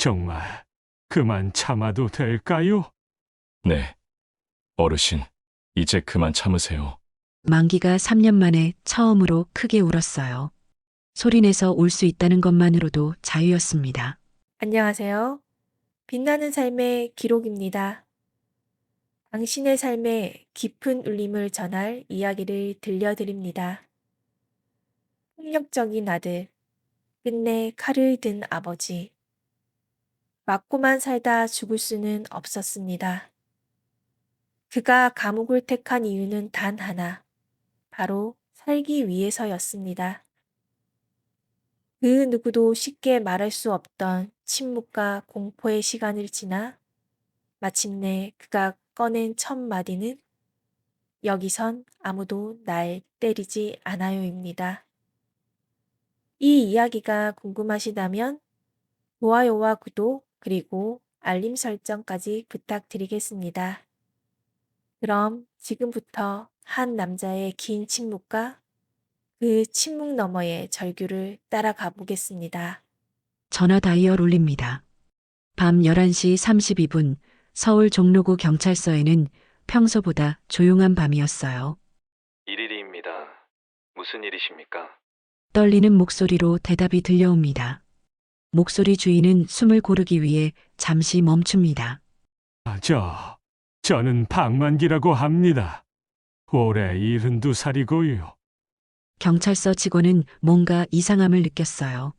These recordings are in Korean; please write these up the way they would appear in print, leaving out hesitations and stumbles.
정말 그만 참아도 될까요? 네, 어르신, 이제 그만 참으세요. 만기가 3년 만에 처음으로 크게 울었어요. 소리내서 울 수 있다는 것만으로도 자유였습니다. 안녕하세요. 빛나는 삶의 기록입니다. 당신의 삶에 깊은 울림을 전할 이야기를 들려드립니다. 폭력적인 아들, 끝내 칼을 든 아버지. 맞고만 살다 죽을 수는 없었습니다. 그가 감옥을 택한 이유는 단 하나, 바로 살기 위해서였습니다. 그 누구도 쉽게 말할 수 없던 침묵과 공포의 시간을 지나 마침내 그가 꺼낸 첫 마디는 여기선 아무도 날 때리지 않아요입니다. 이 이야기가 궁금하시다면 좋아요와 구독 그리고 알림 설정까지 부탁드리겠습니다. 그럼 지금부터 한 남자의 긴 침묵과 그 침묵 너머의 절규를 따라가 보겠습니다. 전화 다이얼 울립니다. 밤 11시 32분 서울 종로구 경찰서에는 평소보다 조용한 밤이었어요. 일일이입니다. 무슨 일이십니까? 떨리는 목소리로 대답이 들려옵니다. 목소리 주인은 숨을 고르기 위해 잠시 멈춥니다. 저는 박만기라고 합니다. 올해 72살이고요. 경찰서 직원은 뭔가 이상함을 느꼈어요.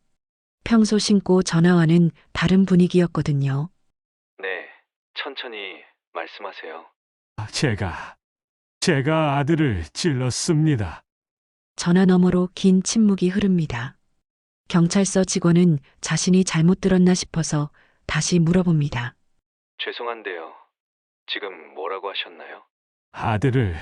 평소 신고 전화와는 다른 분위기였거든요. 네, 천천히 말씀하세요. 제가 아들을 찔렀습니다. 전화 너머로 긴 침묵이 흐릅니다. 경찰서 직원은 자신이 잘못 들었나 싶어서 다시 물어봅니다. 죄송한데요. 지금 뭐라고 하셨나요? 아들을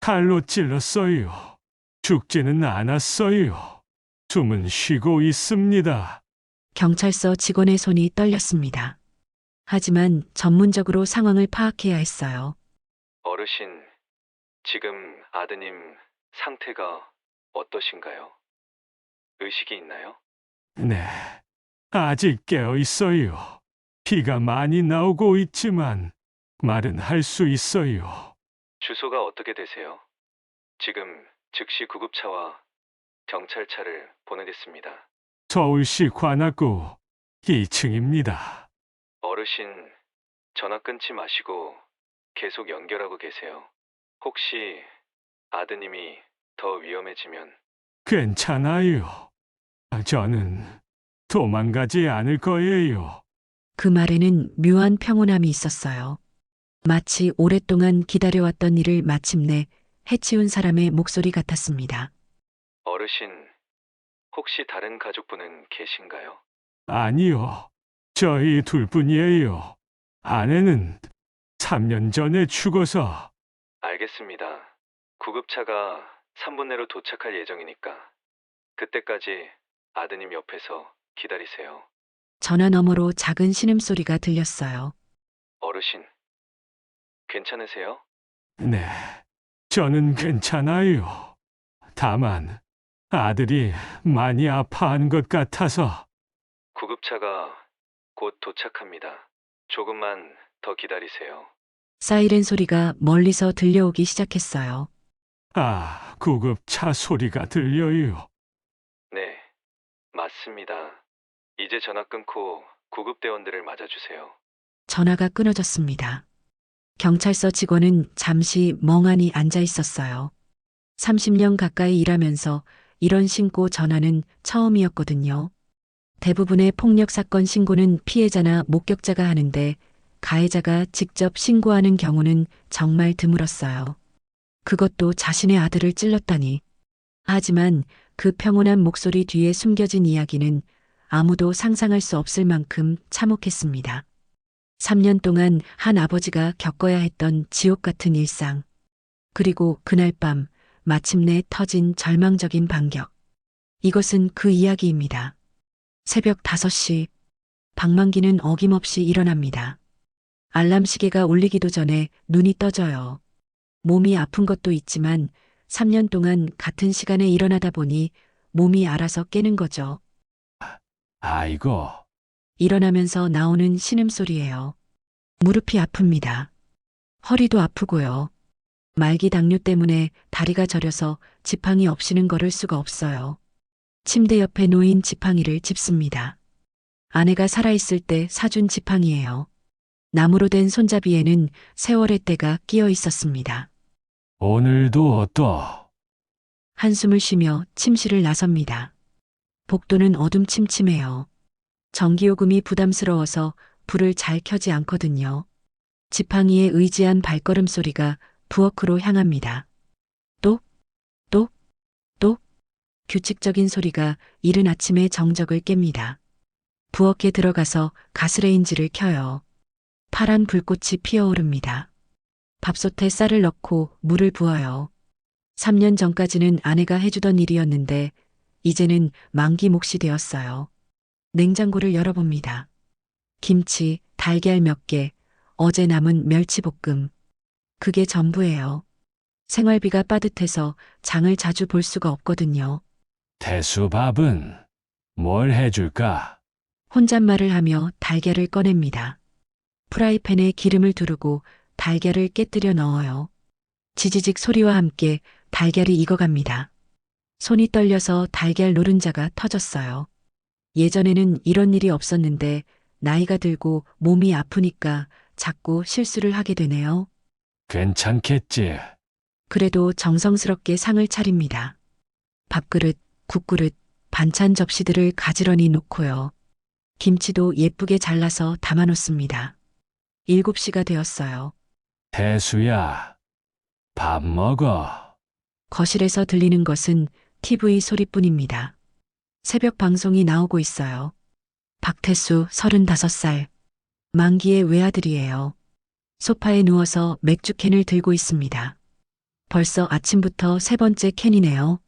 칼로 찔렀어요. 죽지는 않았어요. 숨은 쉬고 있습니다. 경찰서 직원의 손이 떨렸습니다. 하지만 전문적으로 상황을 파악해야 했어요. 어르신, 지금 아드님 상태가 어떠신가요? 의식이 있나요? 네, 아직 깨어 있어요. 피가 많이 나오고 있지만 말은 할 수 있어요. 주소가 어떻게 되세요? 지금 즉시 구급차와 경찰차를 보내겠습니다. 서울시 관악구 2층입니다. 어르신, 전화 끊지 마시고 계속 연결하고 계세요. 혹시 아드님이 더 위험해지면 괜찮아요. 저는 도망가지 않을 거예요. 그 말에는 묘한 평온함이 있었어요. 마치 오랫동안 기다려왔던 일을 마침내 해치운 사람의 목소리 같았습니다. 어르신, 혹시 다른 가족분은 계신가요? 아니요. 저희 둘뿐이에요. 아내는 3년 전에 죽어서. 알겠습니다. 구급차가 3분 내로 도착할 예정이니까 그때까지 아드님 옆에서 기다리세요. 전화 너머로 작은 신음소리가 들렸어요. 어르신, 괜찮으세요? 네, 저는 괜찮아요. 다만 아들이 많이 아파한 것 같아서. 구급차가 곧 도착합니다. 조금만 더 기다리세요. 사이렌 소리가 멀리서 들려오기 시작했어요. 구급차 소리가 들려요. 네, 맞습니다. 이제 전화 끊고 구급대원들을 맞아주세요. 전화가 끊어졌습니다. 경찰서 직원은 잠시 멍하니 앉아 있었어요. 30년 가까이 일하면서 이런 신고 전화는 처음이었거든요. 대부분의 폭력 사건 신고는 피해자나 목격자가 하는데 가해자가 직접 신고하는 경우는 정말 드물었어요. 그것도 자신의 아들을 찔렀다니. 하지만 그 평온한 목소리 뒤에 숨겨진 이야기는 아무도 상상할 수 없을 만큼 참혹했습니다. 3년 동안 한 아버지가 겪어야 했던 지옥 같은 일상. 그리고 그날 밤 마침내 터진 절망적인 반격. 이것은 그 이야기입니다. 새벽 5시 박만기는 어김없이 일어납니다. 알람 시계가 울리기도 전에 눈이 떠져요. 몸이 아픈 것도 있지만 3년 동안 같은 시간에 일어나다 보니 몸이 알아서 깨는 거죠. 아이고, 일어나면서 나오는 신음소리예요. 무릎이 아픕니다. 허리도 아프고요. 말기 당뇨 때문에 다리가 저려서 지팡이 없이는 걸을 수가 없어요. 침대 옆에 놓인 지팡이를 짚습니다. 아내가 살아있을 때 사준 지팡이예요. 나무로 된 손잡이에는 세월의 때가 끼어 있었습니다. 오늘도 또 한숨을 쉬며 침실을 나섭니다. 복도는 어둠침침해요. 전기요금이 부담스러워서 불을 잘 켜지 않거든요. 지팡이에 의지한 발걸음 소리가 부엌으로 향합니다. 똑, 똑, 똑. 규칙적인 소리가 이른 아침의 정적을 깹니다. 부엌에 들어가서 가스레인지를 켜요. 파란 불꽃이 피어오릅니다. 밥솥에 쌀을 넣고 물을 부어요. 3년 전까지는 아내가 해주던 일이었는데 이제는 만기 몫이 되었어요. 냉장고를 열어봅니다. 김치, 달걀 몇 개, 어제 남은 멸치볶음. 그게 전부예요. 생활비가 빠듯해서 장을 자주 볼 수가 없거든요. 태수 밥은 뭘 해줄까? 혼잣말을 하며 달걀을 꺼냅니다. 프라이팬에 기름을 두르고 달걀을 깨뜨려 넣어요. 지지직 소리와 함께 달걀이 익어갑니다. 손이 떨려서 달걀 노른자가 터졌어요. 예전에는 이런 일이 없었는데 나이가 들고 몸이 아프니까 자꾸 실수를 하게 되네요. 괜찮겠지. 그래도 정성스럽게 상을 차립니다. 밥그릇, 국그릇, 반찬 접시들을 가지런히 놓고요. 김치도 예쁘게 잘라서 담아놓습니다. 7시가 되었어요. 태수야, 밥 먹어. 거실에서 들리는 것은 TV 소리뿐입니다. 새벽 방송이 나오고 있어요. 박태수 35살. 만기의 외아들이에요. 소파에 누워서 맥주캔을 들고 있습니다. 벌써 아침부터 세 번째 캔이네요.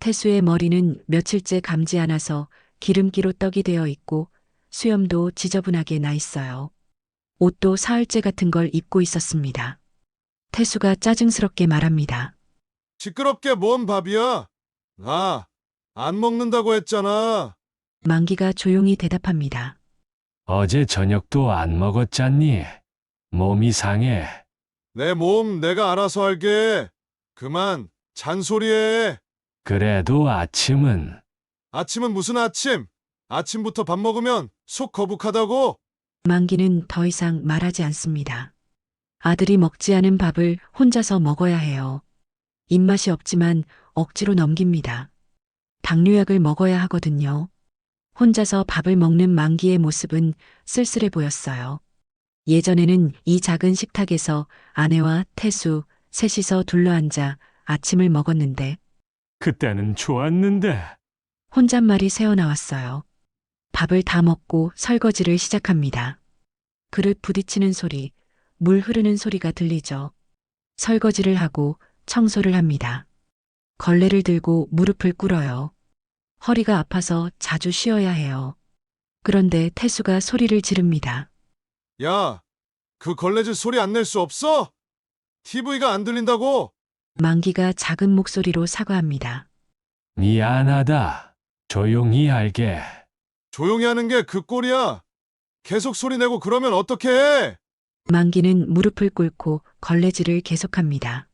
태수의 머리는 며칠째 감지 않아서 기름기로 떡이 되어 있고 수염도 지저분하게 나 있어요. 옷도 사흘째 같은 걸 입고 있었습니다. 태수가 짜증스럽게 말합니다. 시끄럽게 뭔 밥이야? 나 안 먹는다고 했잖아. 만기가 조용히 대답합니다. 어제 저녁도 안 먹었잖니? 몸이 상해. 내 몸 내가 알아서 할게. 그만 잔소리해. 그래도 아침은 아침은 무슨 아침? 아침부터 밥 먹으면 속 거북하다고? 만기는 더 이상 말하지 않습니다. 아들이 먹지 않은 밥을 혼자서 먹어야 해요. 입맛이 없지만 억지로 넘깁니다. 당뇨약을 먹어야 하거든요. 혼자서 밥을 먹는 만기의 모습은 쓸쓸해 보였어요. 예전에는 이 작은 식탁에서 아내와 태수, 셋이서 둘러앉아 아침을 먹었는데 그때는 좋았는데. 혼잣말이 새어나왔어요. 밥을 다 먹고 설거지를 시작합니다. 그릇 부딪히는 소리, 물 흐르는 소리가 들리죠. 설거지를 하고 청소를 합니다. 걸레를 들고 무릎을 꿇어요. 허리가 아파서 자주 쉬어야 해요. 그런데 태수가 소리를 지릅니다. 야, 그 걸레질 소리 안 낼 수 없어? TV가 안 들린다고? 만기가 작은 목소리로 사과합니다. 미안하다. 조용히 할게. 조용히 하는 게 그 꼴이야. 계속 소리 내고 그러면 어떡해? 만기는 무릎을 꿇고 걸레질을 계속합니다.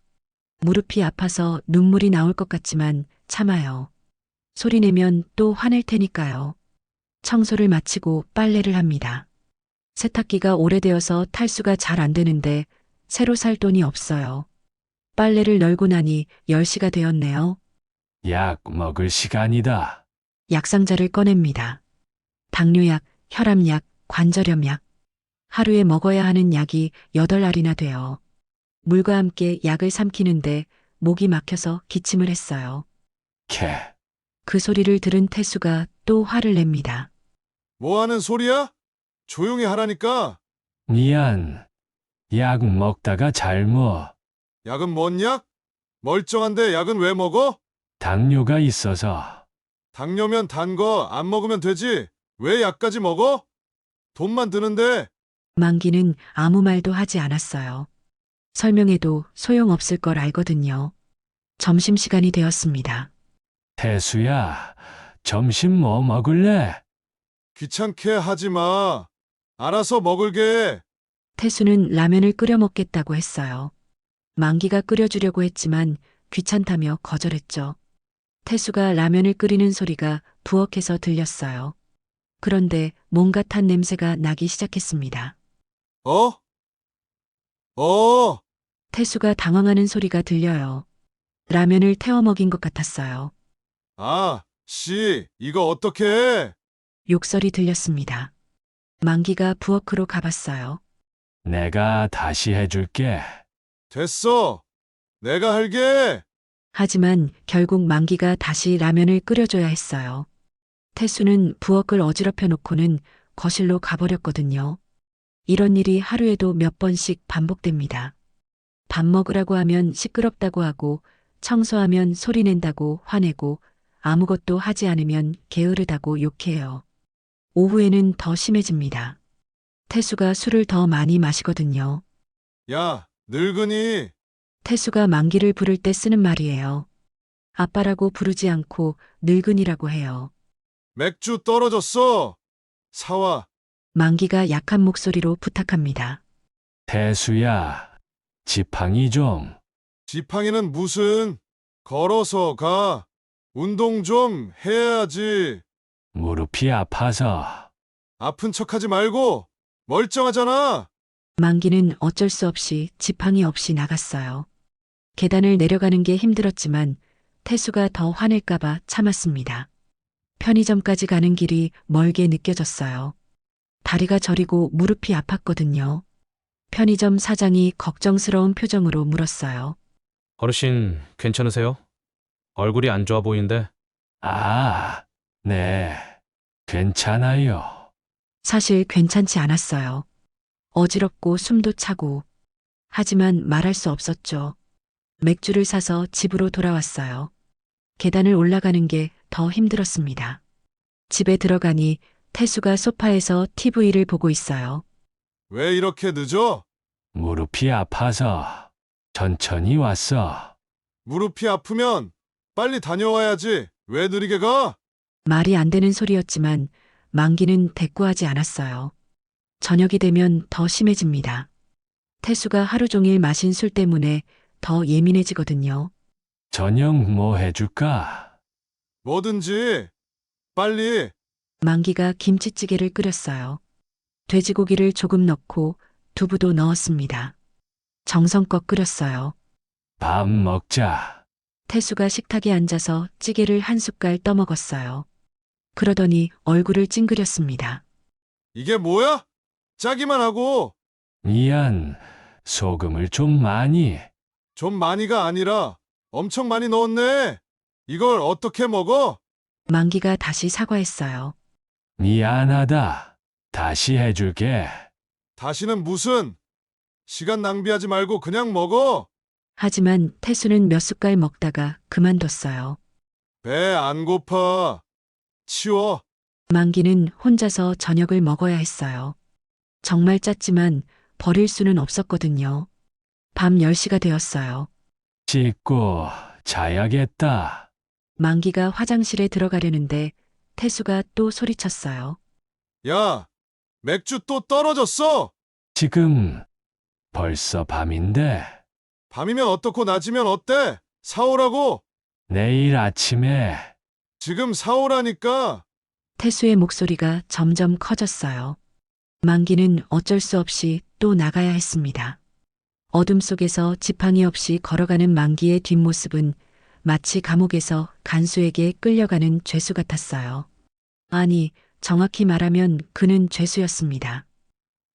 무릎이 아파서 눈물이 나올 것 같지만 참아요. 소리 내면 또 화낼 테니까요. 청소를 마치고 빨래를 합니다. 세탁기가 오래되어서 탈수가 잘 안 되는데 새로 살 돈이 없어요. 빨래를 널고 나니 10시가 되었네요. 약 먹을 시간이다. 약상자를 꺼냅니다. 당뇨약, 혈압약, 관절염약. 하루에 먹어야 하는 약이 8알이나 돼요. 물과 함께 약을 삼키는데 목이 막혀서 기침을 했어요. 캐. 그 소리를 들은 태수가 또 화를 냅니다. 뭐 하는 소리야? 조용히 하라니까. 미안. 약 먹다가 잘못. 약은 뭔 약? 멀쩡한데 약은 왜 먹어? 당뇨가 있어서. 당뇨면 단 거 안 먹으면 되지. 왜 약까지 먹어? 돈만 드는데. 만기는 아무 말도 하지 않았어요. 설명해도 소용없을 걸 알거든요. 점심시간이 되었습니다. 태수야, 점심 뭐 먹을래? 귀찮게 하지 마. 알아서 먹을게. 태수는 라면을 끓여 먹겠다고 했어요. 만기가 끓여주려고 했지만 귀찮다며 거절했죠. 태수가 라면을 끓이는 소리가 부엌에서 들렸어요. 그런데 뭔가 탄 냄새가 나기 시작했습니다. 어? 어, 태수가 당황하는 소리가 들려요. 라면을 태워 먹인 것 같았어요. 아, 씨, 이거 어떻게 해? 욕설이 들렸습니다. 만기가 부엌으로 가봤어요. 내가 다시 해줄게. 됐어. 내가 할게. 하지만 결국 만기가 다시 라면을 끓여줘야 했어요. 태수는 부엌을 어지럽혀 놓고는 거실로 가버렸거든요. 이런 일이 하루에도 몇 번씩 반복됩니다. 밥 먹으라고 하면 시끄럽다고 하고, 청소하면 소리낸다고 화내고, 아무것도 하지 않으면 게으르다고 욕해요. 오후에는 더 심해집니다. 태수가 술을 더 많이 마시거든요. 야, 늙은이. 태수가 만기를 부를 때 쓰는 말이에요. 아빠라고 부르지 않고 늙은이라고 해요. 맥주 떨어졌어. 사와. 만기가 약한 목소리로 부탁합니다. 태수야, 지팡이 좀. 지팡이는 무슨? 걸어서 가. 운동 좀 해야지. 무릎이 아파서. 아픈 척하지 말고. 멀쩡하잖아. 만기는 어쩔 수 없이 지팡이 없이 나갔어요. 계단을 내려가는 게 힘들었지만 태수가 더 화낼까봐 참았습니다. 편의점까지 가는 길이 멀게 느껴졌어요. 다리가 저리고 무릎이 아팠거든요. 편의점 사장이 걱정스러운 표정으로 물었어요. 어르신, 괜찮으세요? 얼굴이 안 좋아 보이는데. 아, 네. 괜찮아요. 사실 괜찮지 않았어요. 어지럽고 숨도 차고. 하지만 말할 수 없었죠. 맥주를 사서 집으로 돌아왔어요. 계단을 올라가는 게 더 힘들었습니다. 집에 들어가니 태수가 소파에서 TV를 보고 있어요. 왜 이렇게 늦어? 무릎이 아파서. 천천히 왔어. 무릎이 아프면 빨리 다녀와야지. 왜 느리게 가? 말이 안 되는 소리였지만 만기는 대꾸하지 않았어요. 저녁이 되면 더 심해집니다. 태수가 하루 종일 마신 술 때문에 더 예민해지거든요. 저녁 뭐 해줄까? 뭐든지. 빨리. 만기가 김치찌개를 끓였어요. 돼지고기를 조금 넣고 두부도 넣었습니다. 정성껏 끓였어요. 밥 먹자. 태수가 식탁에 앉아서 찌개를 한 숟갈 떠먹었어요. 그러더니 얼굴을 찡그렸습니다. 이게 뭐야? 짜기만 하고. 미안. 소금을 좀 많이. 좀 많이가 아니라 엄청 많이 넣었네. 이걸 어떻게 먹어? 만기가 다시 사과했어요. 미안하다. 다시 해줄게. 다시는 무슨? 시간 낭비하지 말고 그냥 먹어. 하지만 태수는 몇 숟갈 먹다가 그만뒀어요. 배 안 고파. 치워. 만기는 혼자서 저녁을 먹어야 했어요. 정말 짰지만 버릴 수는 없었거든요. 밤 10시가 되었어요. 씻고 자야겠다. 만기가 화장실에 들어가려는데 태수가 또 소리쳤어요. 야, 맥주 또 떨어졌어. 지금 벌써 밤인데 밤이면 어떻고 낮이면 어때? 사오라고. 내일 아침에 지금 사오라니까. 태수의 목소리가 점점 커졌어요. 만기는 어쩔 수 없이 또 나가야 했습니다. 어둠 속에서 지팡이 없이 걸어가는 만기의 뒷모습은 마치 감옥에서 간수에게 끌려가는 죄수 같았어요. 아니, 정확히 말하면 그는 죄수였습니다.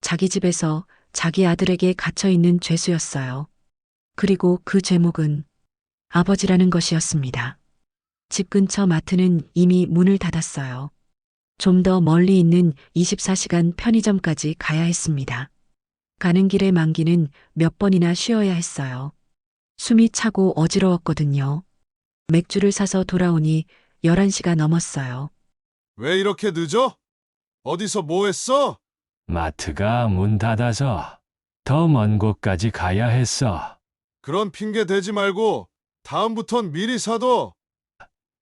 자기 집에서 자기 아들에게 갇혀 있는 죄수였어요. 그리고 그 제목은 아버지라는 것이었습니다. 집 근처 마트는 이미 문을 닫았어요. 좀 더 멀리 있는 24시간 편의점까지 가야 했습니다. 가는 길에 만기는 몇 번이나 쉬어야 했어요. 숨이 차고 어지러웠거든요. 맥주를 사서 돌아오니 11시가 넘었어요. 왜 이렇게 늦어? 어디서 뭐 했어? 마트가 문 닫아서 더 먼 곳까지 가야 했어. 그런 핑계 대지 말고 다음부턴 미리 사둬.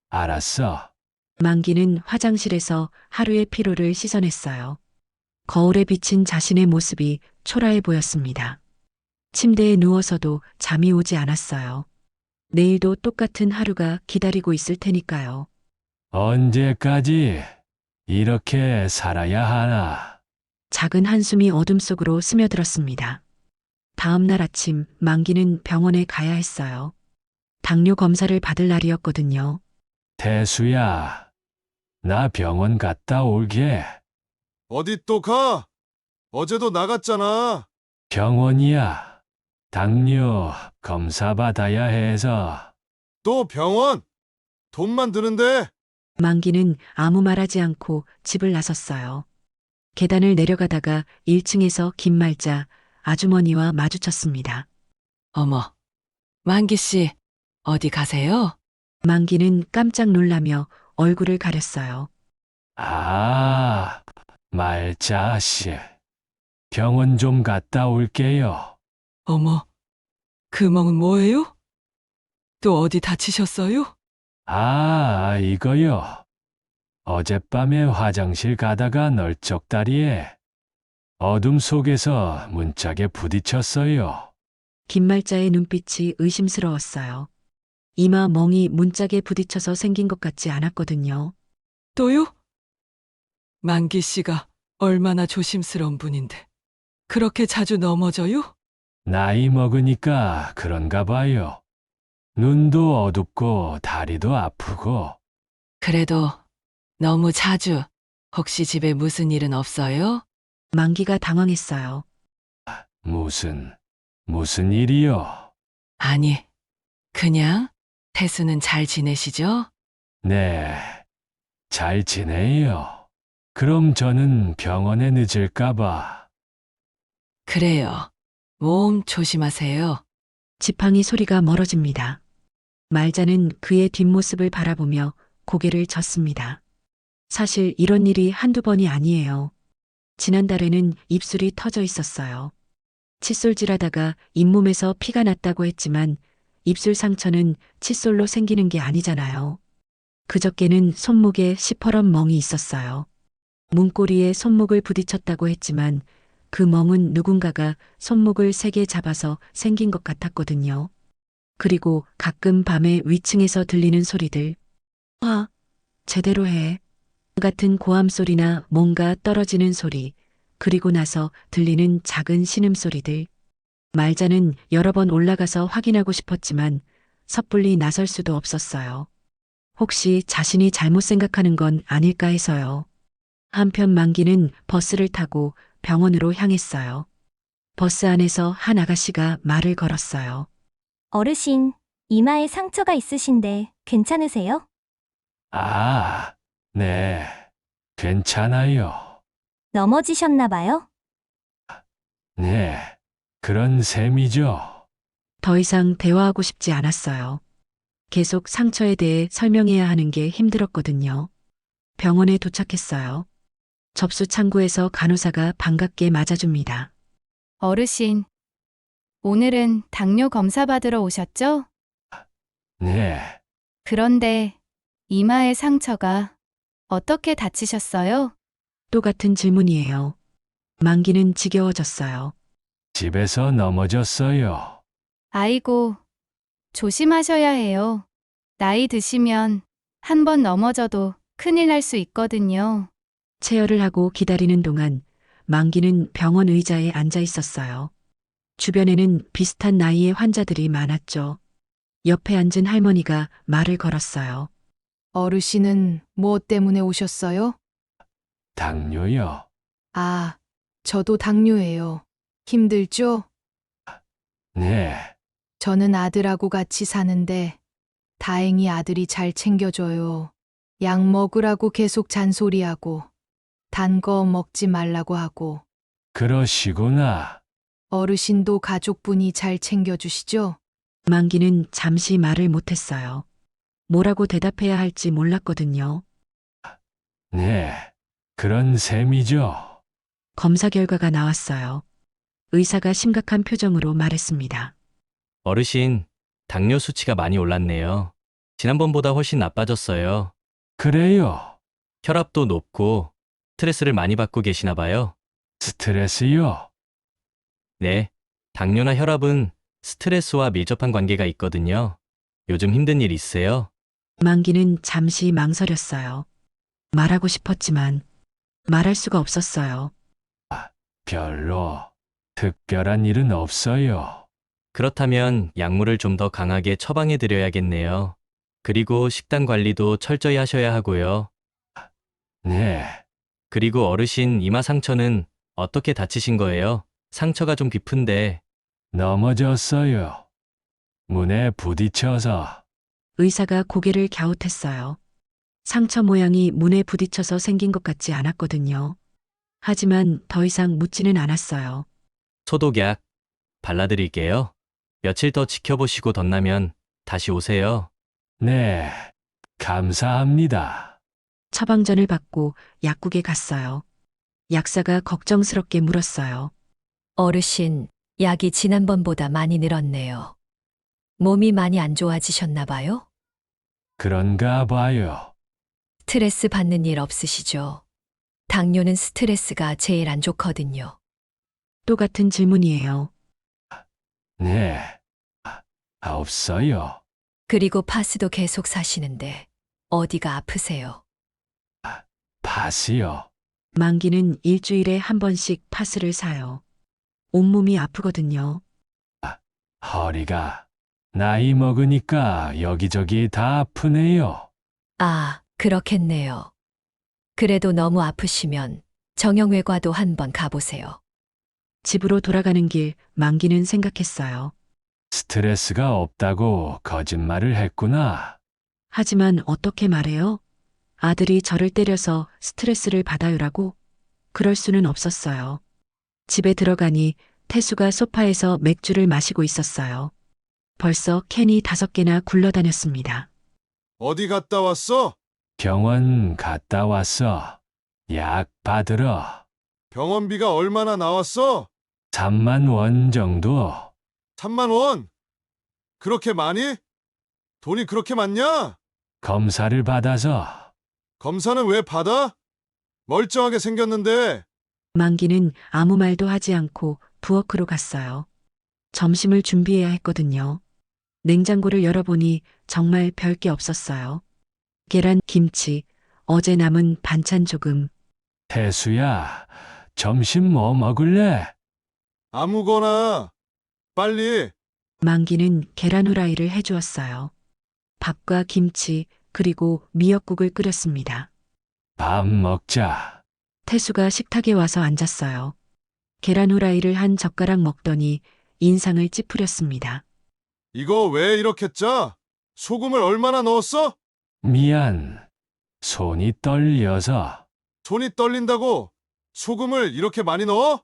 알았어. 만기는 화장실에서 하루의 피로를 씻어냈어요. 거울에 비친 자신의 모습이 초라해 보였습니다. 침대에 누워서도 잠이 오지 않았어요. 내일도 똑같은 하루가 기다리고 있을 테니까요. 언제까지 이렇게 살아야 하나? 작은 한숨이 어둠 속으로 스며들었습니다. 다음 날 아침 만기는 병원에 가야 했어요. 당뇨 검사를 받을 날이었거든요. 태수야, 나 병원 갔다 올게. 어디 또 가? 어제도 나갔잖아. 병원이야. 당뇨 검사 받아야 해서. 또 병원? 돈만 드는데? 만기는 아무 말하지 않고 집을 나섰어요. 계단을 내려가다가 1층에서 김말자 아주머니와 마주쳤습니다. 어머, 만기 씨, 어디 가세요? 만기는 깜짝 놀라며 얼굴을 가렸어요. 아, 말자씨. 병원 좀 갔다 올게요. 어머, 그 멍은 뭐예요? 또 어디 다치셨어요? 아, 이거요. 어젯밤에 화장실 가다가 널쩍다리에 어둠 속에서 문짝에 부딪혔어요. 김말자의 눈빛이 의심스러웠어요. 이마 멍이 문짝에 부딪혀서 생긴 것 같지 않았거든요. 또요? 만기 씨가 얼마나 조심스러운 분인데 그렇게 자주 넘어져요? 나이 먹으니까 그런가 봐요. 눈도 어둡고 다리도 아프고. 그래도 너무 자주. 혹시 집에 무슨 일은 없어요? 만기가 당황했어요. 무슨 일이요? 아니, 그냥 태수는 잘 지내시죠? 네, 잘 지내요. 그럼 저는 병원에 늦을까봐. 그래요. 몸 조심하세요. 지팡이 소리가 멀어집니다. 말자는 그의 뒷모습을 바라보며 고개를 젓습니다. 사실 이런 일이 한두 번이 아니에요. 지난달에는 입술이 터져 있었어요. 칫솔질하다가 잇몸에서 피가 났다고 했지만 입술 상처는 칫솔로 생기는 게 아니잖아요. 그저께는 손목에 시퍼런 멍이 있었어요. 문고리에 손목을 부딪혔다고 했지만 그 멍은 누군가가 손목을 세게 잡아서 생긴 것 같았거든요. 그리고 가끔 밤에 위층에서 들리는 소리들. 제대로 해. 같은 고함 소리나 뭔가 떨어지는 소리, 그리고 나서 들리는 작은 신음소리들. 말자는 여러 번 올라가서 확인하고 싶었지만 섣불리 나설 수도 없었어요. 혹시 자신이 잘못 생각하는 건 아닐까 해서요. 한편 만기는 버스를 타고 병원으로 향했어요. 버스 안에서 한 아가씨가 말을 걸었어요. 어르신, 이마에 상처가 있으신데 괜찮으세요? 아, 네, 괜찮아요. 넘어지셨나 봐요? 네, 그런 셈이죠. 더 이상 대화하고 싶지 않았어요. 계속 상처에 대해 설명해야 하는 게 힘들었거든요. 병원에 도착했어요. 접수 창구에서 간호사가 반갑게 맞아줍니다. 어르신, 오늘은 당뇨 검사 받으러 오셨죠? 네, 그런데 이마에 상처가 어떻게 다치셨어요? 똑같은 질문이에요. 만기는 지겨워졌어요. 집에서 넘어졌어요. 아이고, 조심하셔야 해요. 나이 드시면 한 번 넘어져도 큰일 날 수 있거든요. 체열을 하고 기다리는 동안 만기는 병원 의자에 앉아 있었어요. 주변에는 비슷한 나이의 환자들이 많았죠. 옆에 앉은 할머니가 말을 걸었어요. 어르신은 뭐 때문에 오셨어요? 당뇨요. 아, 저도 당뇨예요. 힘들죠? 네, 저는 아들하고 같이 사는데 다행히 아들이 잘 챙겨줘요. 약 먹으라고 계속 잔소리하고 단 거 먹지 말라고 하고 그러시구나. 어르신도 가족분이 잘 챙겨주시죠? 만기는 잠시 말을 못했어요. 뭐라고 대답해야 할지 몰랐거든요. 네, 그런 셈이죠. 검사 결과가 나왔어요. 의사가 심각한 표정으로 말했습니다. 어르신, 당뇨 수치가 많이 올랐네요. 지난번보다 훨씬 나빠졌어요. 그래요. 혈압도 높고 스트레스를 많이 받고 계시나 봐요. 스트레스요? 네. 당뇨나 혈압은 스트레스와 밀접한 관계가 있거든요. 요즘 힘든 일 있으세요? 만기는 잠시 망설였어요. 말하고 싶었지만 말할 수가 없었어요. 별로 특별한 일은 없어요. 그렇다면 약물을 좀 더 강하게 처방해 드려야겠네요. 그리고 식단 관리도 철저히 하셔야 하고요. 네, 그리고 어르신 이마 상처는 어떻게 다치신 거예요? 상처가 좀 깊은데. 넘어졌어요. 문에 부딪혀서. 의사가 고개를 갸웃했어요. 상처 모양이 문에 부딪혀서 생긴 것 같지 않았거든요. 하지만 더 이상 묻지는 않았어요. 소독약 발라드릴게요. 며칠 더 지켜보시고 덧나면 다시 오세요. 네, 감사합니다. 처방전을 받고 약국에 갔어요. 약사가 걱정스럽게 물었어요. 어르신, 약이 지난번보다 많이 늘었네요. 몸이 많이 안 좋아지셨나 봐요? 그런가 봐요. 스트레스 받는 일 없으시죠? 당뇨는 스트레스가 제일 안 좋거든요. 또 같은 질문이에요. 네, 없어요. 그리고 파스도 계속 사시는데 어디가 아프세요? 파스요. 만기는 일주일에 한 번씩 파스를 사요. 온몸이 아프거든요. 허리가 나이 먹으니까 여기저기 다 아프네요. 아, 그렇겠네요. 그래도 너무 아프시면 정형외과도 한번 가보세요. 집으로 돌아가는 길 만기는 생각했어요. 스트레스가 없다고 거짓말을 했구나. 하지만 어떻게 말해요? 아들이 저를 때려서 스트레스를 받아요라고? 그럴 수는 없었어요. 집에 들어가니 태수가 소파에서 맥주를 마시고 있었어요. 벌써 캔이 5개나 굴러다녔습니다. 어디 갔다 왔어? 병원 갔다 왔어. 약 받으러. 병원비가 얼마나 나왔어? 3만 원 정도. 3만 원? 그렇게 많이? 돈이 그렇게 많냐? 검사를 받아서. 검사는 왜 받아? 멀쩡하게 생겼는데. 만기는 아무 말도 하지 않고 부엌으로 갔어요. 점심을 준비해야 했거든요. 냉장고를 열어보니 정말 별 게 없었어요. 계란, 김치, 어제 남은 반찬 조금. 태수야, 점심 뭐 먹을래? 아무거나. 빨리. 만기는 계란 후라이를 해주었어요. 밥과 김치, 그리고 미역국을 끓였습니다. 밥 먹자. 태수가 식탁에 와서 앉았어요. 계란 후라이를 한 젓가락 먹더니 인상을 찌푸렸습니다. 이거 왜 이렇게 짜? 소금을 얼마나 넣었어? 미안. 손이 떨려서. 손이 떨린다고 소금을 이렇게 많이 넣어?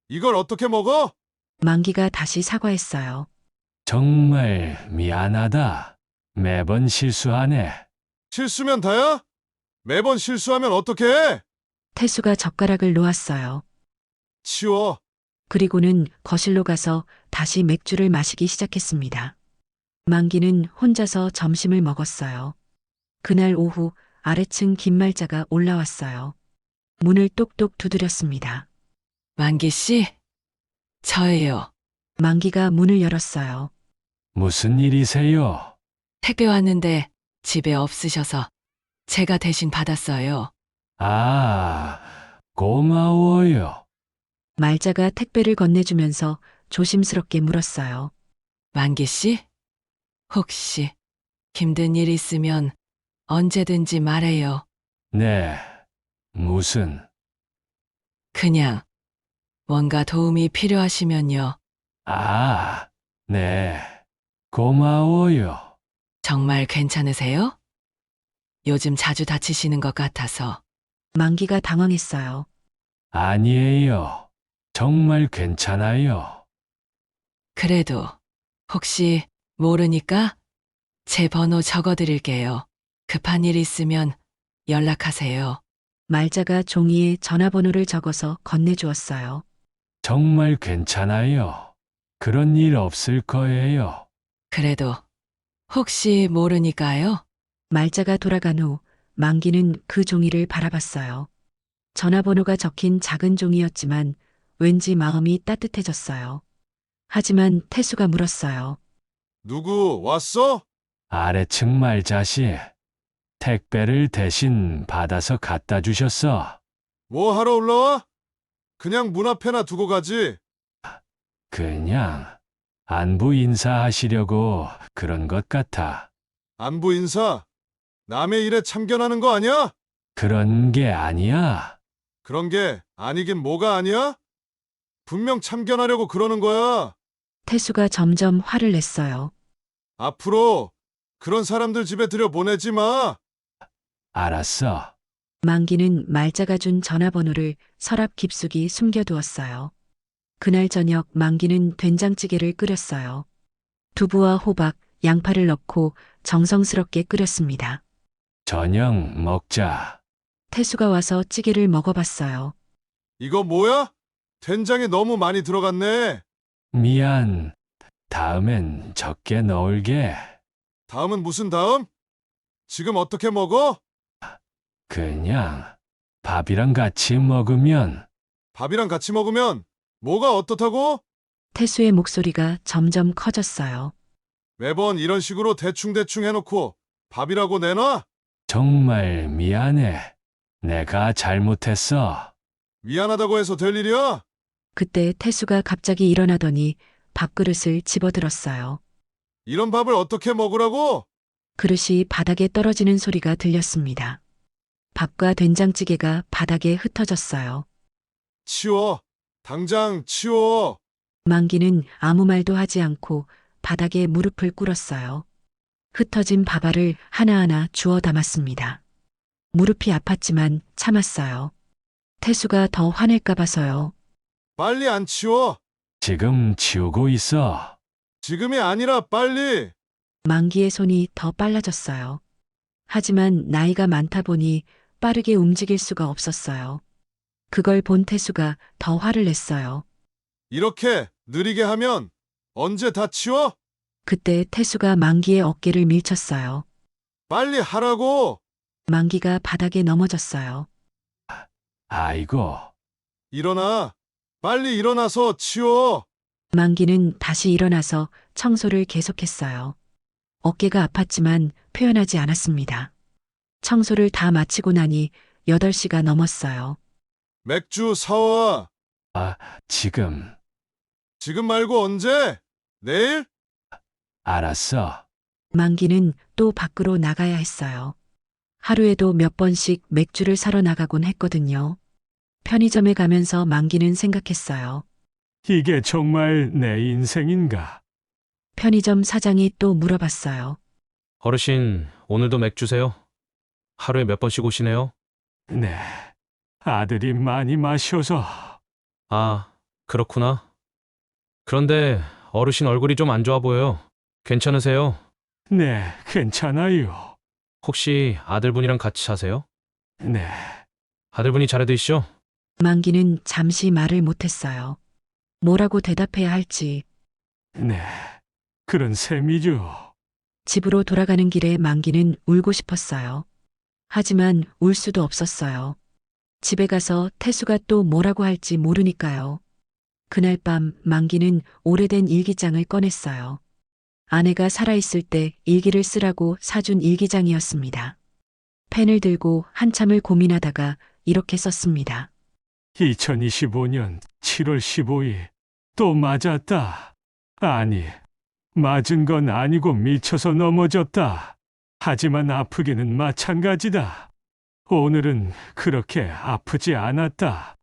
이걸 어떻게 먹어? 만기가 다시 사과했어요. 정말 미안하다. 매번 실수하네. 실수면 다야? 매번 실수하면 어떻게 해? 태수가 젓가락을 놓았어요. 치워. 그리고는 거실로 가서 다시 맥주를 마시기 시작했습니다. 만기는 혼자서 점심을 먹었어요. 그날 오후 아래층 김말자가 올라왔어요. 문을 똑똑 두드렸습니다. 만기 씨? 저예요. 만기가 문을 열었어요. 무슨 일이세요? 택배 왔는데 집에 없으셔서 제가 대신 받았어요. 아, 고마워요. 말자가 택배를 건네주면서 조심스럽게 물었어요. 만기 씨? 혹시 힘든 일 있으면 언제든지 말해요. 네, 무슨, 그냥 뭔가 도움이 필요하시면요. 아, 네, 고마워요. 정말 괜찮으세요? 요즘 자주 다치시는 것 같아서. 만기가 당황했어요. 아니에요. 정말 괜찮아요. 그래도 혹시 모르니까 제 번호 적어드릴게요. 급한 일 있으면 연락하세요. 말자가 종이에 전화번호를 적어서 건네주었어요. 정말 괜찮아요. 그런 일 없을 거예요. 그래도 혹시 모르니까요. 말자가 돌아간 후 만기는 그 종이를 바라봤어요. 전화번호가 적힌 작은 종이였지만 왠지 마음이 따뜻해졌어요. 하지만 태수가 물었어요. 누구 왔어? 아래층 말자씨. 택배를 대신 받아서 갖다 주셨어. 뭐 하러 올라와? 그냥 문 앞에나 두고 가지. 그냥 안부 인사하시려고 그런 것 같아. 안부 인사. 남의 일에 참견하는 거 아니야? 그런 게 아니야. 그런 게 아니긴 뭐가 아니야? 분명 참견하려고 그러는 거야. 태수가 점점 화를 냈어요. 앞으로 그런 사람들 집에 들여보내지 마. 알았어. 만기는 말자가 준 전화번호를 서랍 깊숙이 숨겨두었어요. 그날 저녁 만기는 된장찌개를 끓였어요. 두부와 호박, 양파를 넣고 정성스럽게 끓였습니다. 저녁 먹자. 태수가 와서 찌개를 먹어봤어요. 이거 뭐야? 된장이 너무 많이 들어갔네. 미안. 다음엔 적게 넣을게. 다음은 무슨 다음? 지금 어떻게 먹어? 그냥 밥이랑 같이 먹으면. 밥이랑 같이 먹으면 뭐가 어떻다고? 태수의 목소리가 점점 커졌어요. 매번 이런 식으로 대충대충 해놓고 밥이라고 내놔? 정말 미안해. 내가 잘못했어. 미안하다고 해서 될 일이야? 그때 태수가 갑자기 일어나더니 밥그릇을 집어들었어요. 이런 밥을 어떻게 먹으라고? 그릇이 바닥에 떨어지는 소리가 들렸습니다. 밥과 된장찌개가 바닥에 흩어졌어요. 치워. 당장 치워. 만기는 아무 말도 하지 않고 바닥에 무릎을 꿇었어요. 흩어진 밥알을 하나하나 주워 담았습니다. 무릎이 아팠지만 참았어요. 태수가 더 화낼까 봐서요. 빨리 안 치워. 지금 치우고 있어. 지금이 아니라 빨리. 만기의 손이 더 빨라졌어요. 하지만 나이가 많다 보니 빠르게 움직일 수가 없었어요. 그걸 본 태수가 더 화를 냈어요. 이렇게 느리게 하면 언제 다 치워? 그때 태수가 만기의 어깨를 밀쳤어요. 빨리 하라고. 만기가 바닥에 넘어졌어요. 아이고. 일어나. 빨리 일어나서 치워. 만기는 다시 일어나서 청소를 계속했어요. 어깨가 아팠지만 표현하지 않았습니다. 청소를 다 마치고 나니 8시가 넘었어요. 맥주 사와. 지금. 지금 말고 언제? 내일? 알았어. 만기는 또 밖으로 나가야 했어요. 하루에도 몇 번씩 맥주를 사러 나가곤 했거든요. 편의점에 가면서 만기는 생각했어요. 이게 정말 내 인생인가? 편의점 사장이 또 물어봤어요. 어르신, 오늘도 맥주세요? 하루에 몇 번씩 오시네요? 네. 아들이 많이 마셔서. 아, 그렇구나. 그런데 어르신 얼굴이 좀 안 좋아 보여요. 괜찮으세요? 네, 괜찮아요. 혹시 아들분이랑 같이 사세요? 네. 아들분이 잘해도 있죠? 만기는 잠시 말을 못했어요. 뭐라고 대답해야 할지. 네. 그런 셈이죠. 집으로 돌아가는 길에 만기는 울고 싶었어요. 하지만 울 수도 없었어요. 집에 가서 태수가 또 뭐라고 할지 모르니까요. 그날 밤 만기는 오래된 일기장을 꺼냈어요. 아내가 살아있을 때 일기를 쓰라고 사준 일기장이었습니다. 펜을 들고 한참을 고민하다가 이렇게 썼습니다. 2025년 7월 15일. 또 맞았다. 아니, 맞은 건 아니고 미쳐서 넘어졌다. 하지만 아프기는 마찬가지다. 오늘은 그렇게 아프지 않았다.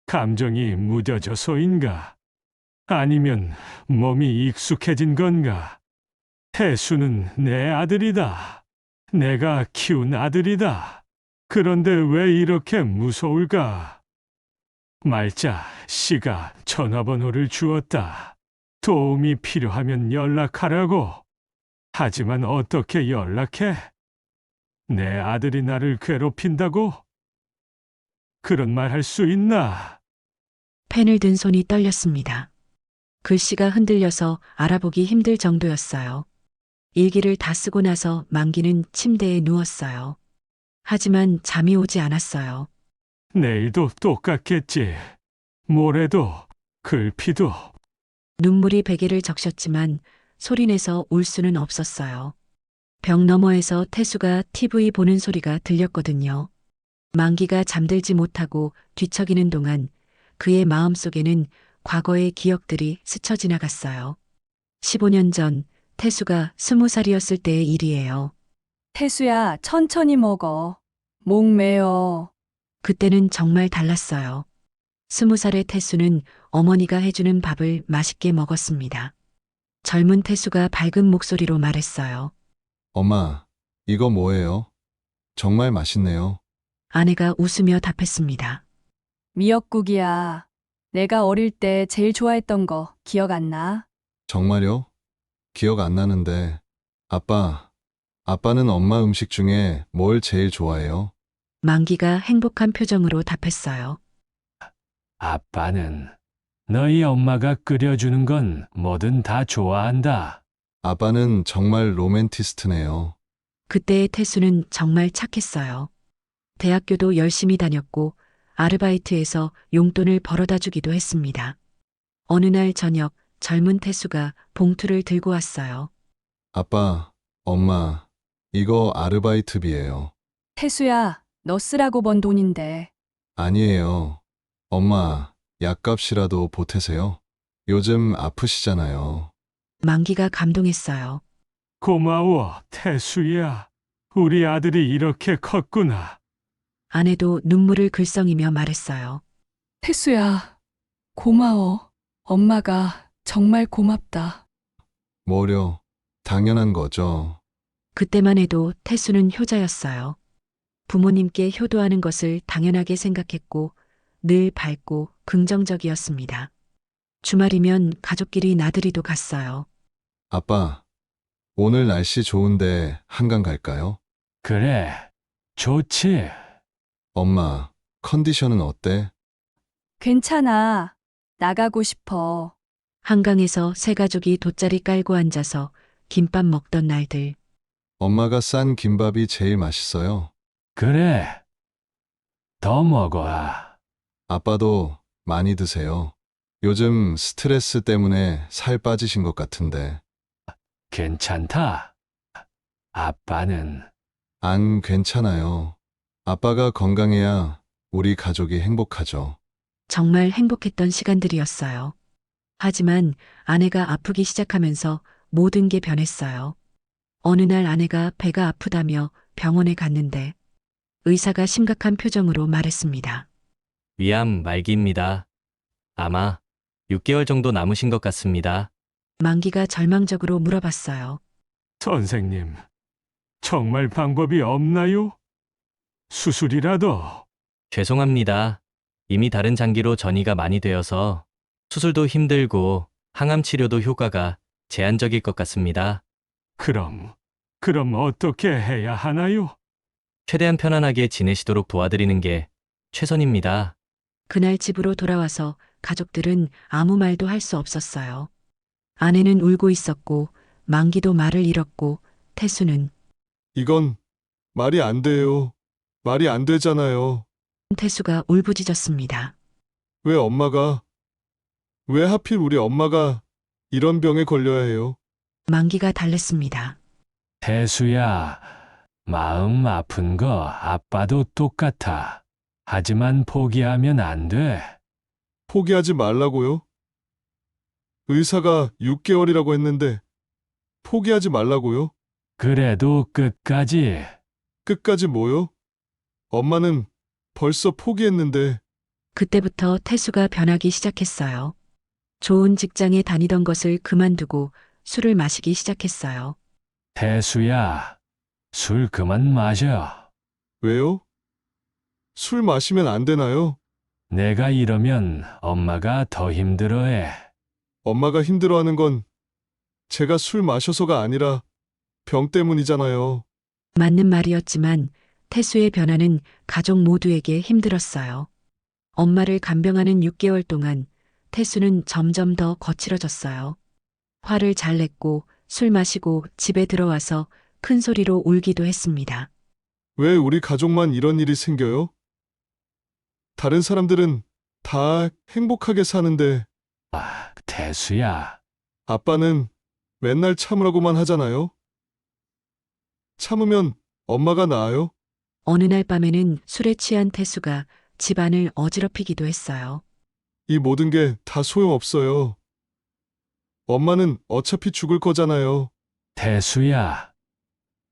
감정이 무뎌져서인가? 아니면 몸이 익숙해진 건가? 태수는 내 아들이다. 내가 키운 아들이다. 그런데 왜 이렇게 무서울까? 말자 씨가 전화번호를 주었다. 도움이 필요하면 연락하라고. 하지만 어떻게 연락해? 내 아들이 나를 괴롭힌다고? 그런 말 할 수 있나? 펜을 든 손이 떨렸습니다. 글씨가 흔들려서 알아보기 힘들 정도였어요. 일기를 다 쓰고 나서 만기는 침대에 누웠어요. 하지만 잠이 오지 않았어요. 내일도 똑같겠지. 모레도, 글피도. 눈물이 베개를 적셨지만 소리내서 울 수는 없었어요. 벽 너머에서 태수가 TV 보는 소리가 들렸거든요. 만기가 잠들지 못하고 뒤척이는 동안 그의 마음속에는 과거의 기억들이 스쳐 지나갔어요. 15년 전 태수가 20살이었을 때의 일이에요. 태수야, 천천히 먹어. 목 메어. 그때는 정말 달랐어요. 20살의 태수는 어머니가 해주는 밥을 맛있게 먹었습니다. 젊은 태수가 밝은 목소리로 말했어요. 엄마, 이거 뭐예요? 정말 맛있네요. 아내가 웃으며 답했습니다. 미역국이야. 내가 어릴 때 제일 좋아했던 거 기억 안 나? 정말요? 기억 안 나는데. 아빠는 엄마 음식 중에 뭘 제일 좋아해요? 만기가 행복한 표정으로 답했어요. 아빠는 너희 엄마가 끓여주는 건 뭐든 다 좋아한다. 아빠는 정말 로맨티스트네요. 그때의 태수는 정말 착했어요. 대학교도 열심히 다녔고 아르바이트에서 용돈을 벌어다 주기도 했습니다. 어느 날 저녁 젊은 태수가 봉투를 들고 왔어요. 아빠, 엄마, 이거 아르바이트비예요. 태수야, 너 쓰라고 번 돈인데. 아니에요. 엄마, 약값이라도 보태세요. 요즘 아프시잖아요. 만기가 감동했어요. 고마워, 태수야. 우리 아들이 이렇게 컸구나. 아내도 눈물을 글썽이며 말했어요. 태수야, 고마워. 엄마가 정말 고맙다. 뭐려, 당연한 거죠. 그때만 해도 태수는 효자였어요. 부모님께 효도하는 것을 당연하게 생각했고 늘 밝고 긍정적이었습니다. 주말이면 가족끼리 나들이도 갔어요. 아빠, 오늘 날씨 좋은데 한강 갈까요? 그래, 좋지. 엄마, 컨디션은 어때? 괜찮아. 나가고 싶어. 한강에서 세 가족이 돗자리 깔고 앉아서 김밥 먹던 날들. 엄마가 싼 김밥이 제일 맛있어요. 그래. 더 먹어라. 아빠도 많이 드세요. 요즘 스트레스 때문에 살 빠지신 것 같은데. 괜찮다. 아빠는 안 괜찮아요. 아빠가 건강해야 우리 가족이 행복하죠. 정말 행복했던 시간들이었어요. 하지만 아내가 아프기 시작하면서 모든 게 변했어요. 어느 날 아내가 배가 아프다며 병원에 갔는데 의사가 심각한 표정으로 말했습니다. 위암 말기입니다. 아마 6개월 정도 남으신 것 같습니다. 만기가 절망적으로 물어봤어요. 선생님, 정말 방법이 없나요? 수술이라도. 죄송합니다. 이미 다른 장기로 전이가 많이 되어서 수술도 힘들고 항암 치료도 효과가 제한적일 것 같습니다. 그럼 어떻게 해야 하나요? 최대한 편안하게 지내시도록 도와드리는 게 최선입니다. 그날 집으로 돌아와서 가족들은 아무 말도 할 수 없었어요. 아내는 울고 있었고 만기도 말을 잃었고 태수는 이건 말이 안 돼요. 말이 안 되잖아요. 태수가 울부짖었습니다. 왜 하필 우리 엄마가 이런 병에 걸려야 해요? 만기가 달랬습니다. 태수야, 마음 아픈 거 아빠도 똑같아. 하지만 포기하면 안 돼. 포기하지 말라고요? 의사가 6개월이라고 했는데 포기하지 말라고요? 그래도 끝까지. 끝까지 뭐요? 엄마는 벌써 포기했는데. 그때부터 태수가 변하기 시작했어요. 좋은 직장에 다니던 것을 그만두고 술을 마시기 시작했어요. 태수야, 술 그만 마셔. 왜요? 술 마시면 안 되나요? 내가 이러면 엄마가 더 힘들어해. 엄마가 힘들어하는 건 제가 술 마셔서가 아니라 병 때문이잖아요. 맞는 말이었지만 태수의 변화는 가족 모두에게 힘들었어요. 엄마를 간병하는 6개월 동안 태수는 점점 더 거칠어졌어요. 화를 잘 냈고 술 마시고 집에 들어와서 큰 소리로 울기도 했습니다. 왜 우리 가족만 이런 일이 생겨요? 다른 사람들은 다 행복하게 사는데 태수야, 아빠는 맨날 참으라고만 하잖아요. 참으면 엄마가 나아요? 어느 날 밤에는 술에 취한 태수가 집안을 어지럽히기도 했어요. 이 모든 게 다 소용없어요. 엄마는 어차피 죽을 거잖아요. 태수야,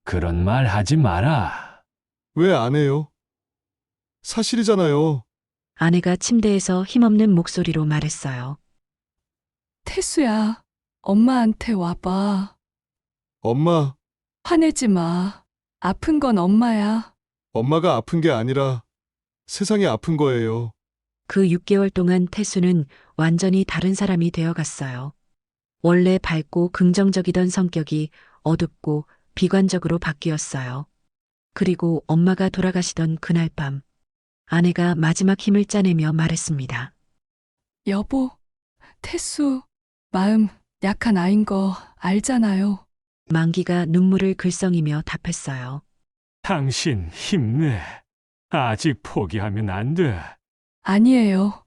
그런 말 하지 마라. 왜 안 해요? 사실이잖아요. 아내가 침대에서 힘없는 목소리로 말했어요. 태수야, 엄마한테 와봐. 엄마, 화내지 마. 아픈 건 엄마야. 엄마가 아픈 게 아니라 세상이 아픈 거예요. 그 6개월 동안 태수는 완전히 다른 사람이 되어갔어요. 원래 밝고 긍정적이던 성격이 어둡고 비관적으로 바뀌었어요. 그리고 엄마가 돌아가시던 그날 밤, 아내가 마지막 힘을 짜내며 말했습니다. 여보, 태수, 마음 약한 아인 거 알잖아요. 만기가 눈물을 글썽이며 답했어요. 당신 힘내. 아직 포기하면 안 돼. 아니에요.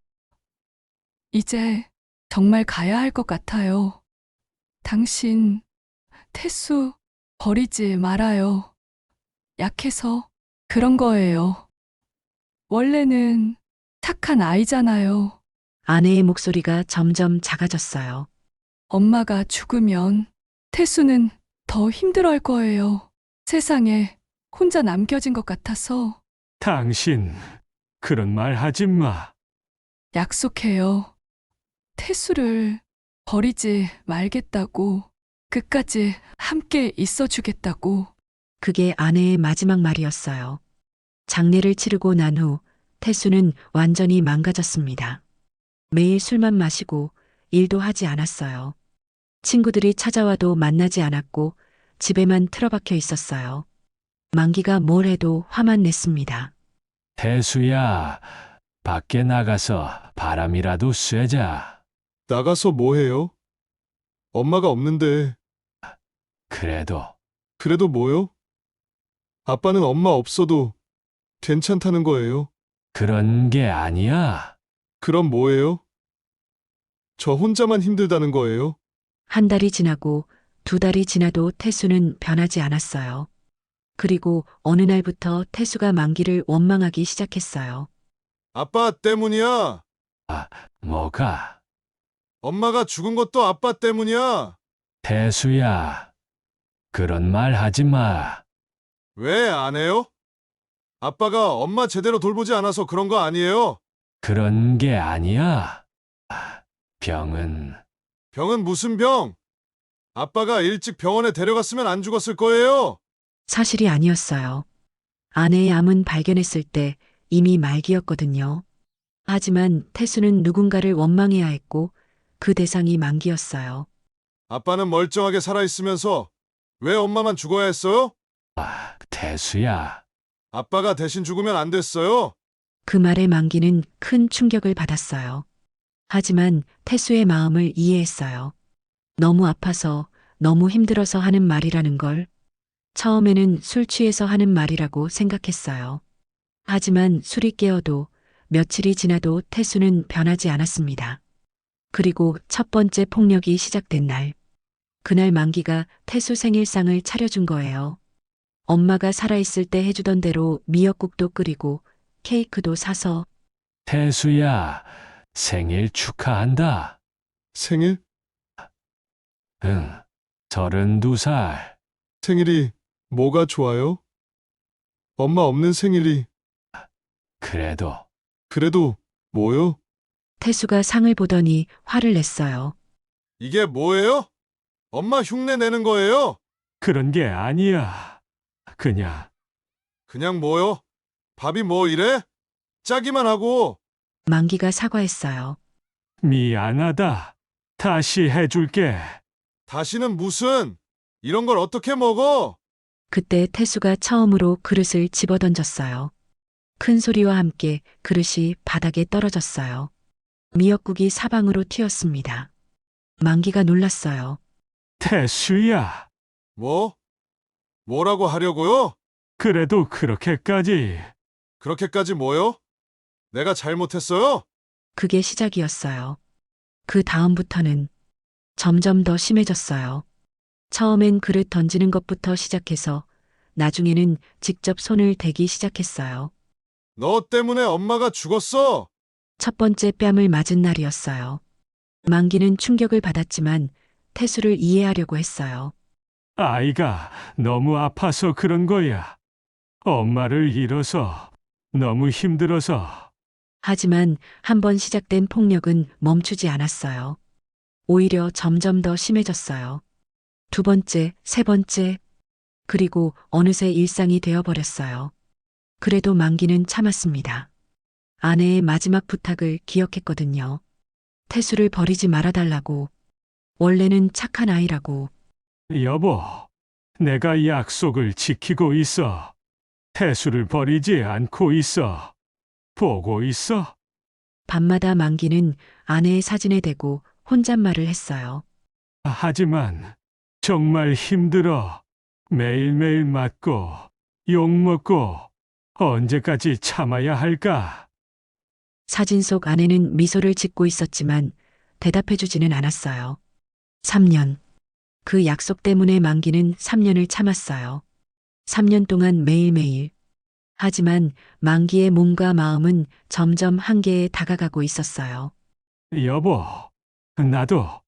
이제 정말 가야 할 것 같아요. 당신, 태수, 버리지 말아요. 약해서 그런 거예요. 원래는 착한 아이잖아요. 아내의 목소리가 점점 작아졌어요. 엄마가 죽으면 태수는 더 힘들어할 거예요. 세상에 혼자 남겨진 것 같아서 당신, 그런 말 하지 마. 약속해요. 태수를 버리지 말겠다고, 끝까지 함께 있어주겠다고. 그게 아내의 마지막 말이었어요. 장례를 치르고 난 후 태수는 완전히 망가졌습니다. 매일 술만 마시고 일도 하지 않았어요. 친구들이 찾아와도 만나지 않았고 집에만 틀어박혀 있었어요. 만기가 뭘 해도 화만 냈습니다. 태수야, 밖에 나가서 바람이라도 쐬자. 나가서 뭐 해요? 엄마가 없는데. 그래도 뭐요? 아빠는 엄마 없어도 괜찮다는 거예요? 그런 게 아니야. 그럼 뭐예요? 저 혼자만 힘들다는 거예요? 한 달이 지나고 2달이 지나도 태수는 변하지 않았어요. 그리고 어느 날부터 태수가 만기를 원망하기 시작했어요. 아빠 때문이야. 뭐가? 엄마가 죽은 것도 아빠 때문이야. 태수야, 그런 말 하지 마. 왜 안 해요? 아빠가 엄마 제대로 돌보지 않아서 그런 거 아니에요? 그런 게 아니야. 병은 병은 무슨 병? 아빠가 일찍 병원에 데려갔으면 안 죽었을 거예요. 사실이 아니었어요. 아내의 암은 발견했을 때 이미 말기였거든요. 하지만 태수는 누군가를 원망해야 했고 그 대상이 만기였어요. 아빠는 멀쩡하게 살아있으면서 왜 엄마만 죽어야 했어요? 태수야. 아빠가 대신 죽으면 안 됐어요? 그 말에 만기는 큰 충격을 받았어요. 하지만 태수의 마음을 이해했어요. 너무 아파서, 너무 힘들어서 하는 말이라는 걸. 처음에는 술 취해서 하는 말이라고 생각했어요. 하지만 술이 깨어도 며칠이 지나도 태수는 변하지 않았습니다. 그리고 첫 번째 폭력이 시작된 날. 그날 만기가 태수 생일상을 차려준 거예요. 엄마가 살아있을 때 해주던 대로 미역국도 끓이고 케이크도 사서. 태수야, 생일 축하한다. 생일? 응, 32살. 생일이 뭐가 좋아요? 엄마 없는 생일이. 그래도 뭐요? 태수가 상을 보더니 화를 냈어요. 이게 뭐예요? 엄마 흉내 내는 거예요? 그런 게 아니야. 그냥 뭐요? 밥이 뭐 이래? 짜기만 하고. 만기가 사과했어요. 미안하다. 다시 해줄게. 다시는 무슨, 이런 걸 어떻게 먹어? 그때 태수가 처음으로 그릇을 집어던졌어요. 큰 소리와 함께 그릇이 바닥에 떨어졌어요. 미역국이 사방으로 튀었습니다. 만기가 놀랐어요. 태수야. 뭐라고 하려고요? 그래도 그렇게까지. 그렇게까지 뭐요? 내가 잘못했어요? 그게 시작이었어요. 그 다음부터는 점점 더 심해졌어요. 처음엔 그릇 던지는 것부터 시작해서 나중에는 직접 손을 대기 시작했어요. 너 때문에 엄마가 죽었어. 첫 번째 뺨을 맞은 날이었어요. 만기는 충격을 받았지만 태수를 이해하려고 했어요. 아이가 너무 아파서 그런 거야. 엄마를 잃어서 너무 힘들어서. 하지만 한 번 시작된 폭력은 멈추지 않았어요. 오히려 점점 더 심해졌어요. 두 번째, 세 번째, 그리고 어느새 일상이 되어버렸어요. 그래도 만기는 참았습니다. 아내의 마지막 부탁을 기억했거든요. 태수를 버리지 말아달라고. 원래는 착한 아이라고. 여보, 내가 약속을 지키고 있어. 태수를 버리지 않고 있어. 보고 있어. 밤마다 만기는 아내의 사진에 대고 혼잣말을 했어요. 하지만 정말 힘들어. 매일매일 맞고 욕먹고 언제까지 참아야 할까? 사진 속 아내는 미소를 짓고 있었지만 대답해주지는 않았어요. 3년. 그 약속 때문에 만기는 3년을 참았어요. 3년 동안 매일매일. 하지만 만기의 몸과 마음은 점점 한계에 다가가고 있었어요. 여보, 나도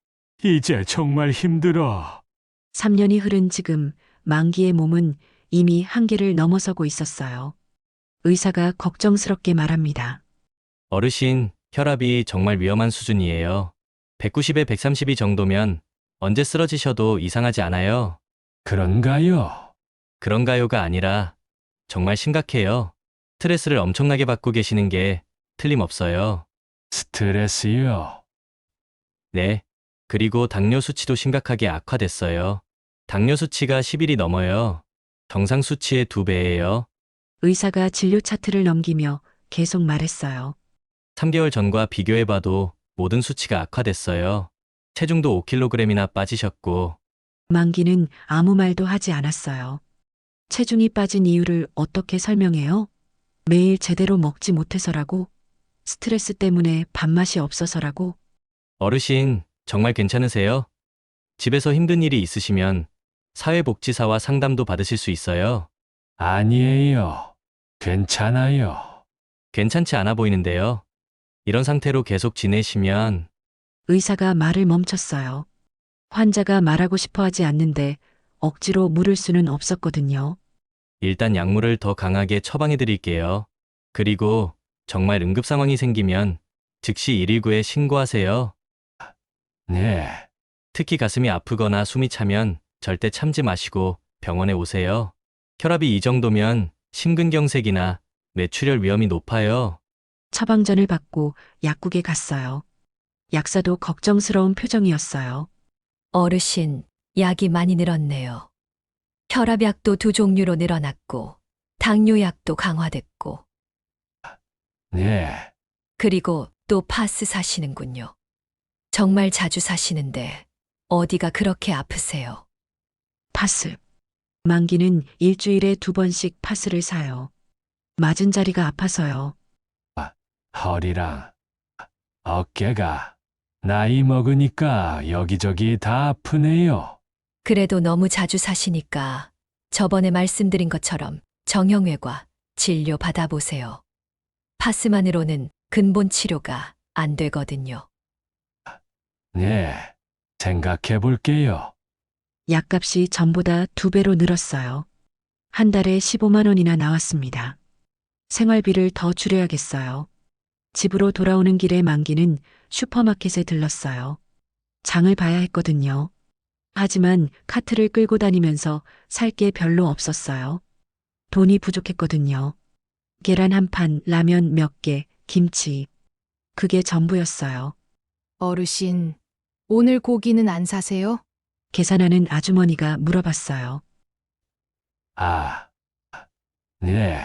이제 정말 힘들어. 3년이 흐른 지금 만기의 몸은 이미 한계를 넘어서고 있었어요. 의사가 걱정스럽게 말합니다. 어르신, 혈압이 정말 위험한 수준이에요. 190에 132 정도면 언제 쓰러지셔도 이상하지 않아요. 그런가요? 그런가요가 아니라 정말 심각해요. 스트레스를 엄청나게 받고 계시는 게 틀림없어요. 스트레스요? 네. 그리고 당뇨 수치도 심각하게 악화됐어요. 당뇨 수치가 10일이 넘어요. 정상 수치의 2배예요. 의사가 진료 차트를 넘기며 계속 말했어요. 3개월 전과 비교해봐도 모든 수치가 악화됐어요. 체중도 5kg이나 빠지셨고. 만기는 아무 말도 하지 않았어요. 체중이 빠진 이유를 어떻게 설명해요? 매일 제대로 먹지 못해서라고? 스트레스 때문에 밥맛이 없어서라고? 어르신, 정말 괜찮으세요? 집에서 힘든 일이 있으시면 사회복지사와 상담도 받으실 수 있어요. 아니에요. 괜찮아요. 괜찮지 않아 보이는데요. 이런 상태로 계속 지내시면 의사가 말을 멈췄어요. 환자가 말하고 싶어 하지 않는데 억지로 물을 수는 없었거든요. 일단 약물을 더 강하게 처방해 드릴게요. 그리고 정말 응급 상황이 생기면 즉시 119에 신고하세요. 네. 특히 가슴이 아프거나 숨이 차면 절대 참지 마시고 병원에 오세요. 혈압이 이 정도면 심근경색이나 뇌출혈 위험이 높아요. 처방전을 받고 약국에 갔어요. 약사도 걱정스러운 표정이었어요. 어르신, 약이 많이 늘었네요. 혈압약도 2종류로 늘어났고, 당뇨약도 강화됐고, 네. 그리고 또 파스 사시는군요. 정말 자주 사시는데 어디가 그렇게 아프세요? 파스. 만기는 일주일에 2번씩 파스를 사요. 맞은 자리가 아파서요. 허리랑 어깨가 나이 먹으니까 여기저기 다 아프네요. 그래도 너무 자주 사시니까 저번에 말씀드린 것처럼 정형외과 진료 받아보세요. 파스만으로는 근본 치료가 안 되거든요. 네. 생각해 볼게요. 약값이 전보다 2배로 늘었어요. 한 달에 15만 원이나 나왔습니다. 생활비를 더 줄여야겠어요. 집으로 돌아오는 길에 만기는 슈퍼마켓에 들렀어요. 장을 봐야 했거든요. 하지만 카트를 끌고 다니면서 살 게 별로 없었어요. 돈이 부족했거든요. 계란 한 판, 라면 몇 개, 김치. 그게 전부였어요. 어르신, 오늘 고기는 안 사세요? 계산하는 아주머니가 물어봤어요. 아, 네.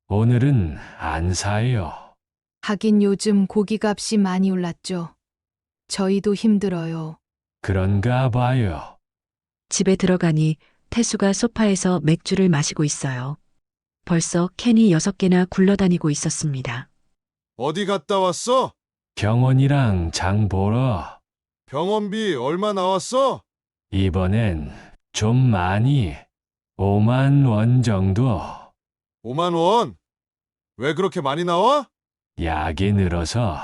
오늘은 안 사요. 하긴 요즘 고기값이 많이 올랐죠. 저희도 힘들어요. 그런가 봐요. 집에 들어가니 태수가 소파에서 맥주를 마시고 있어요. 벌써 캔이 6개나 굴러다니고 있었습니다. 어디 갔다 왔어? 병원이랑 장 보러. 병원비 얼마 나왔어? 이번엔 좀 많이. 5만 원 정도. 5만 원? 왜 그렇게 많이 나와? 약이 늘어서.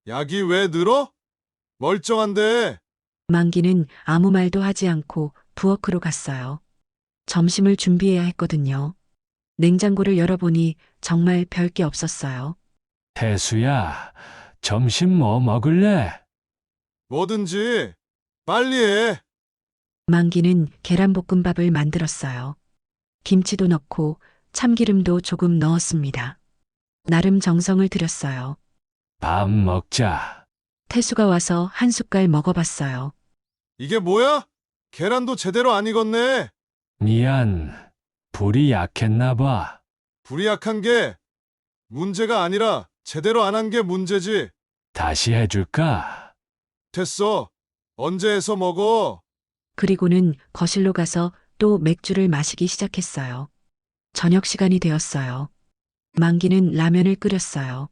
약이 왜 늘어? 멀쩡한데. 만기는 아무 말도 하지 않고 부엌으로 갔어요. 점심을 준비해야 했거든요. 냉장고를 열어보니 정말 별 게 없었어요. 태수야, 점심 뭐 먹을래? 뭐든지 빨리 해. 만기는 계란볶음밥을 만들었어요. 김치도 넣고 참기름도 조금 넣었습니다. 나름 정성을 들였어요. 밥 먹자. 태수가 와서 한 숟갈 먹어봤어요. 이게 뭐야? 계란도 제대로 안 익었네. 미안. 불이 약했나 봐. 불이 약한 게 문제가 아니라 제대로 안 한 게 문제지. 다시 해줄까? 됐어. 언제 해서 먹어? 그리고는 거실로 가서 또 맥주를 마시기 시작했어요. 저녁 시간이 되었어요. 만기는 라면을 끓였어요.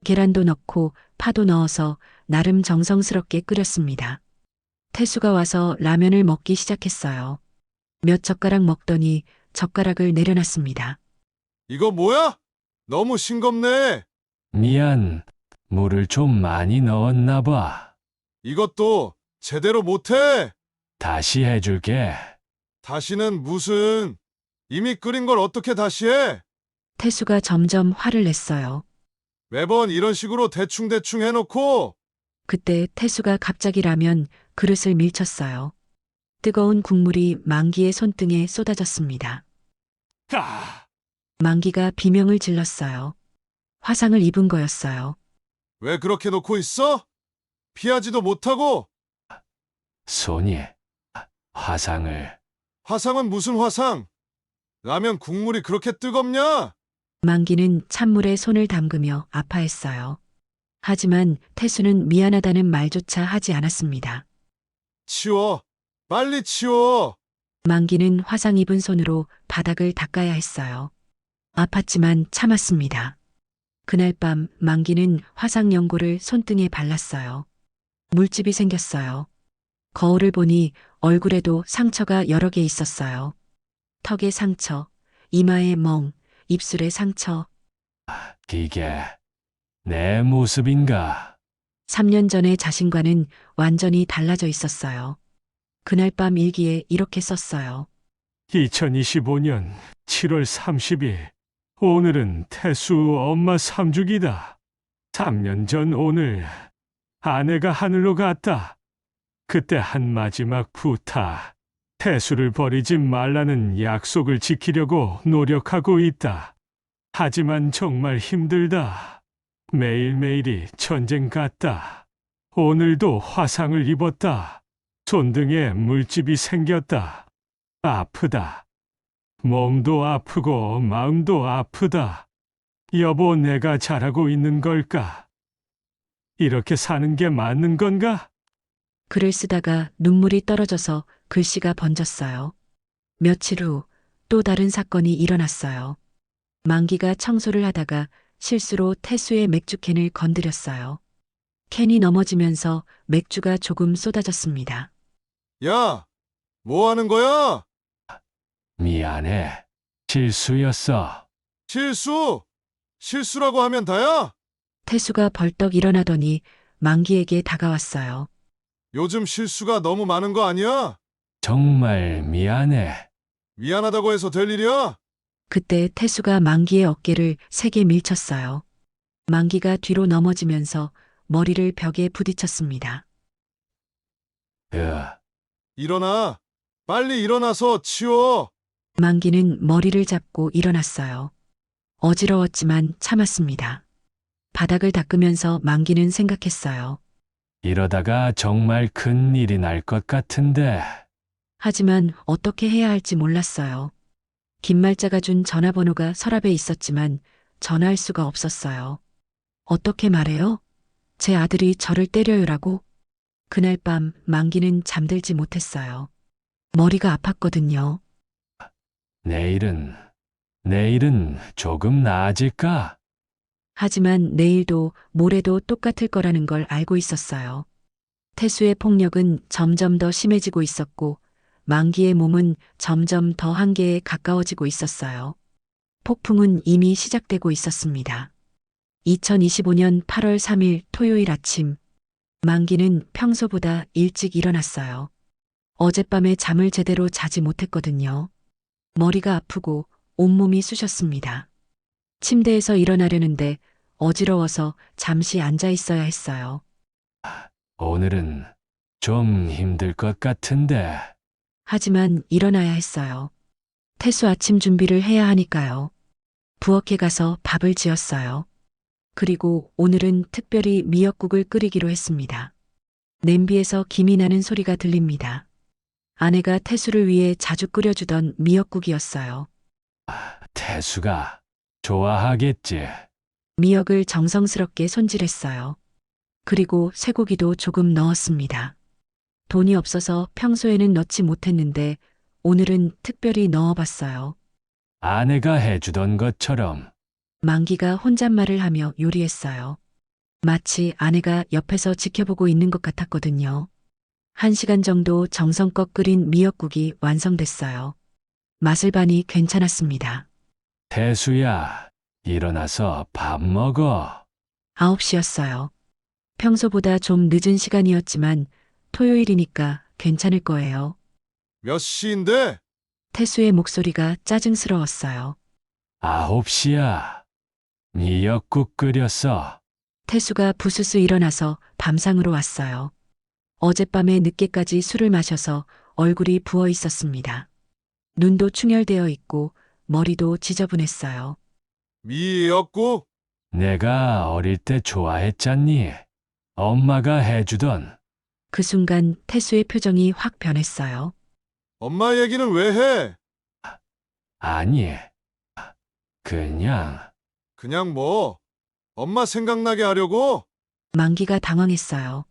계란도 넣고 파도 넣어서 나름 정성스럽게 끓였습니다. 태수가 와서 라면을 먹기 시작했어요. 몇 젓가락 먹더니 젓가락을 내려놨습니다. 이거 뭐야? 너무 싱겁네. 미안. 물을 좀 많이 넣었나 봐. 이것도 제대로 못해. 다시 해줄게. 다시는 무슨. 이미 끓인 걸 어떻게 다시 해? 태수가 점점 화를 냈어요. 매번 이런 식으로 대충대충 해놓고. 그때 태수가 갑자기 라면 그릇을 밀쳤어요. 뜨거운 국물이 만기의 손등에 쏟아졌습니다. 만기가 비명을 질렀어요. 화상을 입은 거였어요. 왜 그렇게 놓고 있어? 피하지도 못하고. 손이 화상을. 화상은 무슨 화상? 라면 국물이 그렇게 뜨겁냐? 만기는 찬물에 손을 담그며 아파했어요. 하지만 태수는 미안하다는 말조차 하지 않았습니다. 치워. 빨리 치워. 만기는 화상 입은 손으로 바닥을 닦아야 했어요. 아팠지만 참았습니다. 그날 밤 만기는 화상 연고를 손등에 발랐어요. 물집이 생겼어요. 거울을 보니 얼굴에도 상처가 여러 개 있었어요. 턱에 상처, 이마에 멍, 입술에 상처. 이게 내 모습인가? 3년 전의 자신과는 완전히 달라져 있었어요. 그날 밤 일기에 이렇게 썼어요. 2025년 7월 30일. 오늘은 태수 엄마 3주기다. 3년 전 오늘 아내가 하늘로 갔다. 그때 한 마지막 부탁. 태수를 버리지 말라는 약속을 지키려고 노력하고 있다. 하지만 정말 힘들다. 매일매일이 전쟁 같다. 오늘도 화상을 입었다. 손등에 물집이 생겼다. 아프다. 몸도 아프고 마음도 아프다. 여보, 내가 잘하고 있는 걸까? 이렇게 사는 게 맞는 건가? 글을 쓰다가 눈물이 떨어져서 글씨가 번졌어요. 며칠 후 또 다른 사건이 일어났어요. 만기가 청소를 하다가 실수로 태수의 맥주캔을 건드렸어요. 캔이 넘어지면서 맥주가 조금 쏟아졌습니다. 야, 뭐 하는 거야? 미안해. 실수였어. 실수? 실수라고 하면 다야? 태수가 벌떡 일어나더니 만기에게 다가왔어요. 요즘 실수가 너무 많은 거 아니야? 정말 미안해. 미안하다고 해서 될 일이야? 그때 태수가 만기의 어깨를 세게 밀쳤어요. 만기가 뒤로 넘어지면서 머리를 벽에 부딪혔습니다. 일어나. 빨리 일어나서 치워. 만기는 머리를 잡고 일어났어요. 어지러웠지만 참았습니다. 바닥을 닦으면서 만기는 생각했어요. 이러다가 정말 큰 일이 날 것 같은데. 하지만 어떻게 해야 할지 몰랐어요. 김말자가 준 전화번호가 서랍에 있었지만 전화할 수가 없었어요. 어떻게 말해요? 제 아들이 저를 때려요라고? 그날 밤 만기는 잠들지 못했어요. 머리가 아팠거든요. 내일은 내일은 조금 나아질까? 하지만 내일도 모레도 똑같을 거라는 걸 알고 있었어요. 태수의 폭력은 점점 더 심해지고 있었고 만기의 몸은 점점 더 한계에 가까워지고 있었어요. 폭풍은 이미 시작되고 있었습니다. 2025년 8월 3일 토요일 아침, 만기는 평소보다 일찍 일어났어요. 어젯밤에 잠을 제대로 자지 못했거든요. 머리가 아프고 온몸이 쑤셨습니다. 침대에서 일어나려는데 어지러워서 잠시 앉아 있어야 했어요. 오늘은 좀 힘들 것 같은데. 하지만 일어나야 했어요. 태수 아침 준비를 해야 하니까요. 부엌에 가서 밥을 지었어요. 그리고 오늘은 특별히 미역국을 끓이기로 했습니다. 냄비에서 김이 나는 소리가 들립니다. 아내가 태수를 위해 자주 끓여주던 미역국이었어요. 태수가 좋아하겠지. 미역을 정성스럽게 손질했어요. 그리고 쇠고기도 조금 넣었습니다. 돈이 없어서 평소에는 넣지 못했는데 오늘은 특별히 넣어봤어요. 아내가 해주던 것처럼. 만기가 혼잣말을 하며 요리했어요. 마치 아내가 옆에서 지켜보고 있는 것 같았거든요. 1시간 정도 정성껏 끓인 미역국이 완성됐어요. 맛을 봐니 괜찮았습니다. 태수야, 일어나서 밥 먹어. 9시였어요. 평소보다 좀 늦은 시간이었지만 토요일이니까 괜찮을 거예요. 몇 시인데? 태수의 목소리가 짜증스러웠어요. 9시야. 미역국 끓였어. 태수가 부스스 일어나서 밤상으로 왔어요. 어젯밤에 늦게까지 술을 마셔서 얼굴이 부어 있었습니다. 눈도 충혈되어 있고 머리도 지저분했어요. 미역국? 내가 어릴 때 좋아했잖니. 엄마가 해주던. 그 순간 태수의 표정이 확 변했어요. 엄마 얘기는 왜 해? 아니, 그냥. 그냥 뭐? 엄마 생각나게 하려고? 만기가 당황했어요.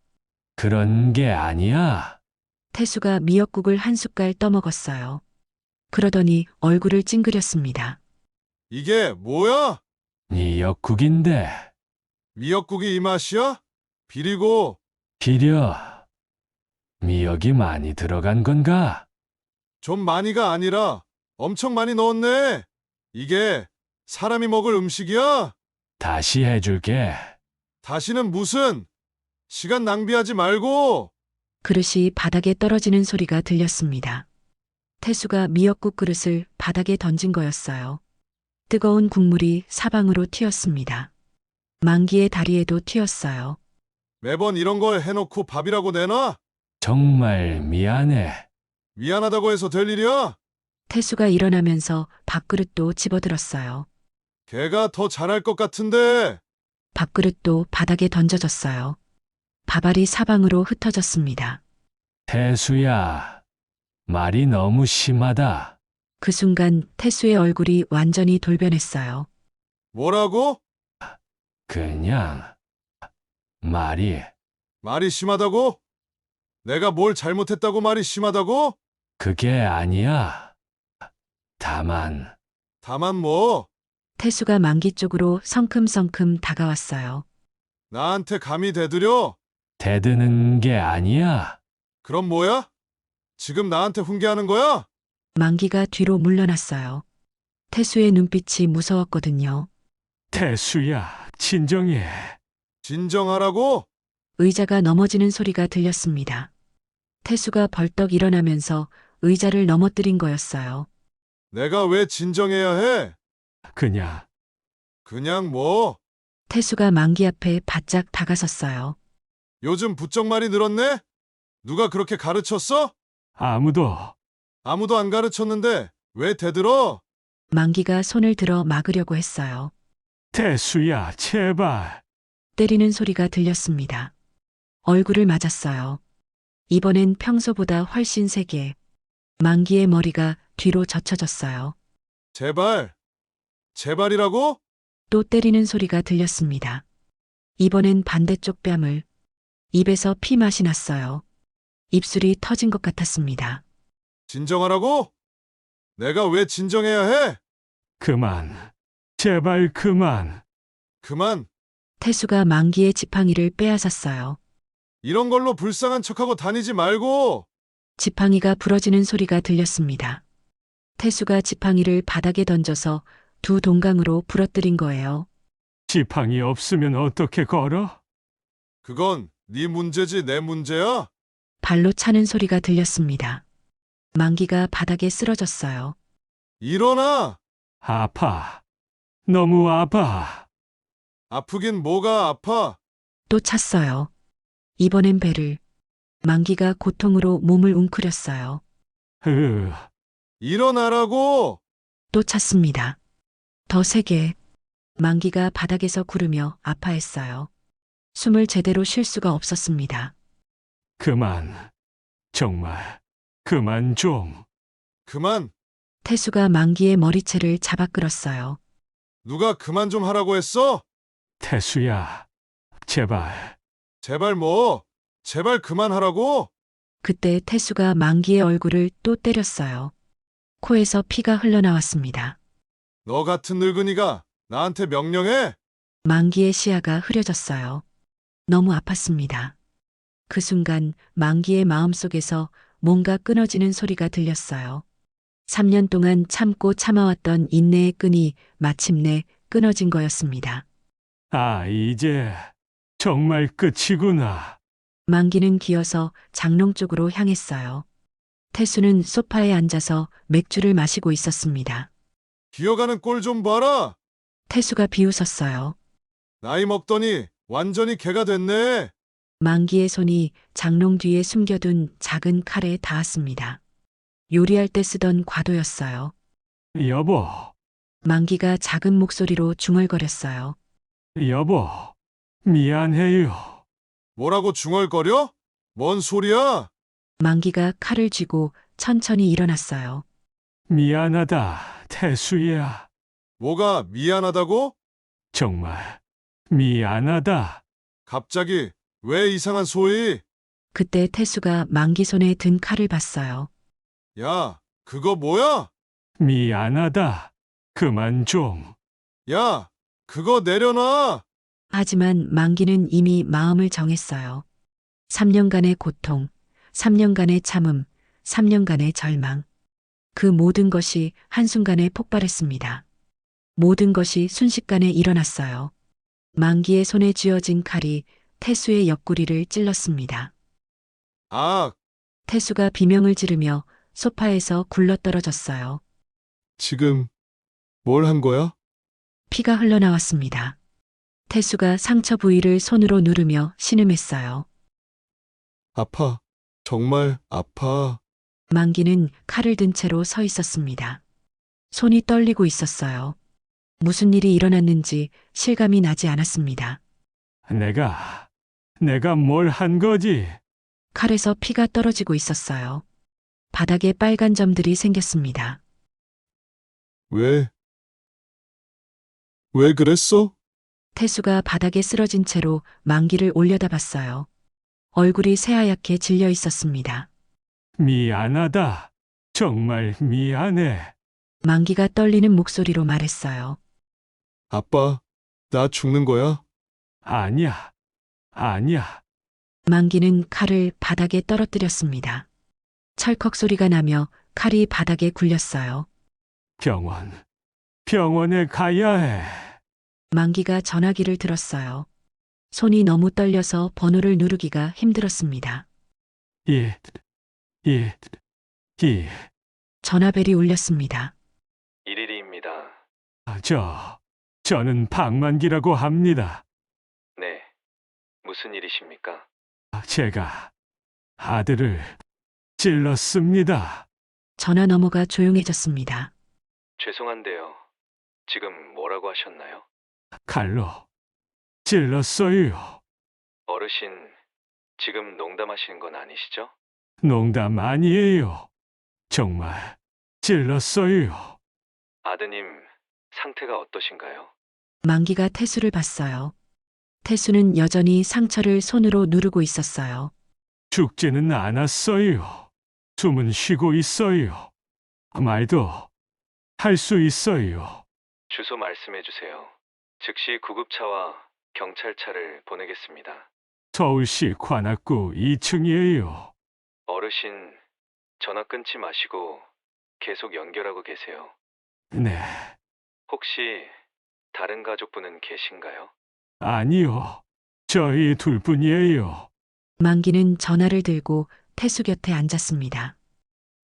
그런 게 아니야. 태수가 미역국을 한 숟갈 떠먹었어요. 그러더니 얼굴을 찡그렸습니다. 이게 뭐야? 미역국인데. 미역국이 이 맛이야? 비리고. 비려. 미역이 많이 들어간 건가? 좀 많이가 아니라 엄청 많이 넣었네. 이게 사람이 먹을 음식이야? 다시 해줄게. 다시는 무슨? 시간 낭비하지 말고. 그릇이 바닥에 떨어지는 소리가 들렸습니다. 태수가 미역국 그릇을 바닥에 던진 거였어요. 뜨거운 국물이 사방으로 튀었습니다. 만기의 다리에도 튀었어요. 매번 이런 걸 해놓고 밥이라고 내놔? 정말 미안해. 미안하다고 해서 될 일이야? 태수가 일어나면서 밥그릇도 집어들었어요. 걔가 더 잘할 것 같은데. 밥그릇도 바닥에 던져졌어요. 밥알이 사방으로 흩어졌습니다. 태수야, 말이 너무 심하다. 그 순간 태수의 얼굴이 완전히 돌변했어요. 뭐라고? 그냥 말이 심하다고? 내가 뭘 잘못했다고 말이 심하다고? 그게 아니야. 다만 뭐? 태수가 만기 쪽으로 성큼성큼 다가왔어요. 나한테 감히 대들여? 대드는 게 아니야. 그럼 뭐야? 지금 나한테 훈계하는 거야? 만기가 뒤로 물러났어요. 태수의 눈빛이 무서웠거든요. 태수야, 진정해. 진정하라고? 의자가 넘어지는 소리가 들렸습니다. 태수가 벌떡 일어나면서 의자를 넘어뜨린 거였어요. 내가 왜 진정해야 해? 그냥 뭐? 태수가 만기 앞에 바짝 다가섰어요. 요즘 부쩍 말이 늘었네? 누가 그렇게 가르쳤어? 아무도 안 가르쳤는데 왜 대들어? 만기가 손을 들어 막으려고 했어요. 태수야, 제발. 때리는 소리가 들렸습니다. 얼굴을 맞았어요. 이번엔 평소보다 훨씬 세게. 만기의 머리가 뒤로 젖혀졌어요. 제발이라고? 또 때리는 소리가 들렸습니다. 이번엔 반대쪽 뺨을. 입에서 피 맛이 났어요. 입술이 터진 것 같았습니다. 진정하라고? 내가 왜 진정해야 해? 그만. 제발 그만. 그만. 태수가 만기의 지팡이를 빼앗았어요. 이런 걸로 불쌍한 척하고 다니지 말고. 지팡이가 부러지는 소리가 들렸습니다. 태수가 지팡이를 바닥에 던져서 두 동강으로 부러뜨린 거예요. 지팡이 없으면 어떻게 걸어? 그건 네 문제지 내 문제야? 발로 차는 소리가 들렸습니다. 만기가 바닥에 쓰러졌어요. 일어나. 아파. 너무 아파. 아프긴 뭐가 아파. 또 찼어요. 이번엔 배를. 만기가 고통으로 몸을 웅크렸어요. 일어나라고. 또 찼습니다. 더 세게. 만기가 바닥에서 구르며 아파했어요. 숨을 제대로 쉴 수가 없었습니다. 그만. 정말. 그만 좀. 그만. 태수가 만기의 머리채를 잡아 끌었어요. 누가 그만 좀 하라고 했어? 태수야. 제발. 제발 뭐? 제발 그만하라고? 그때 태수가 만기의 얼굴을 또 때렸어요. 코에서 피가 흘러나왔습니다. 너 같은 늙은이가 나한테 명령해? 만기의 시야가 흐려졌어요. 너무 아팠습니다. 그 순간 만기의 마음속에서 뭔가 끊어지는 소리가 들렸어요. 3년 동안 참고 참아왔던 인내의 끈이 마침내 끊어진 거였습니다. 아, 이제 정말 끝이구나. 만기는 기어서 장롱 쪽으로 향했어요. 태수는 소파에 앉아서 맥주를 마시고 있었습니다. 기어가는 꼴 좀 봐라. 태수가 비웃었어요. 나이 먹더니 완전히 개가 됐네. 만기의 손이 장롱 뒤에 숨겨둔 작은 칼에 닿았습니다. 요리할 때 쓰던 과도였어요. 여보. 만기가 작은 목소리로 중얼거렸어요. 여보. 미안해요. 뭐라고 중얼거려? 뭔 소리야? 만기가 칼을 쥐고 천천히 일어났어요. 미안하다, 태수야. 뭐가 미안하다고? 정말 미안하다. 갑자기 왜 이상한 소리? 그때 태수가 만기 손에 든 칼을 봤어요. 야, 그거 뭐야? 미안하다. 그만 좀. 야, 그거 내려놔. 하지만 만기는 이미 마음을 정했어요. 3년간의 고통, 3년간의 참음, 3년간의 절망. 그 모든 것이 한순간에 폭발했습니다. 모든 것이 순식간에 일어났어요. 만기의 손에 쥐어진 칼이 태수의 옆구리를 찔렀습니다. 아, 태수가 비명을 지르며 소파에서 굴러떨어졌어요. 지금 뭘 한 거야? 피가 흘러나왔습니다. 태수가 상처 부위를 손으로 누르며 신음했어요. 아파. 정말 아파. 만기는 칼을 든 채로 서 있었습니다. 손이 떨리고 있었어요. 무슨 일이 일어났는지 실감이 나지 않았습니다. 내가 뭘 한 거지? 칼에서 피가 떨어지고 있었어요. 바닥에 빨간 점들이 생겼습니다. 왜 그랬어? 태수가 바닥에 쓰러진 채로 만기를 올려다 봤어요. 얼굴이 새하얗게 질려 있었습니다. 미안하다. 정말 미안해. 만기가 떨리는 목소리로 말했어요. 아빠, 나 죽는 거야? 아니야. 만기는 칼을 바닥에 떨어뜨렸습니다. 철컥 소리가 나며 칼이 바닥에 굴렸어요. 병원에 가야 해. 만기가 전화기를 들었어요. 손이 너무 떨려서 번호를 누르기가 힘들었습니다. 전화벨이 울렸습니다. 112입니다. 저는 박만기라고 합니다. 네. 무슨 일이십니까? 제가 아들을 찔렀습니다. 전화 너머가 조용해졌습니다. 죄송한데요. 지금 뭐라고 하셨나요? 칼로 찔렀어요. 어르신, 지금 농담하시는 건 아니시죠? 농담 아니에요. 정말 찔렀어요. 아드님, 상태가 어떠신가요? 만기가 태수를 봤어요. 태수는 여전히 상처를 손으로 누르고 있었어요. 죽지는 않았어요. 숨은 쉬고 있어요. 말도 할 수 있어요. 주소 말씀해 주세요. 즉시 구급차와 경찰차를 보내겠습니다. 서울시 관악구 2층이에요. 어르신, 전화 끊지 마시고 계속 연결하고 계세요. 네, 혹시 다른 가족분은 계신가요? 아니요. 저희 둘뿐이에요. 만기는 전화를 들고 태수 곁에 앉았습니다.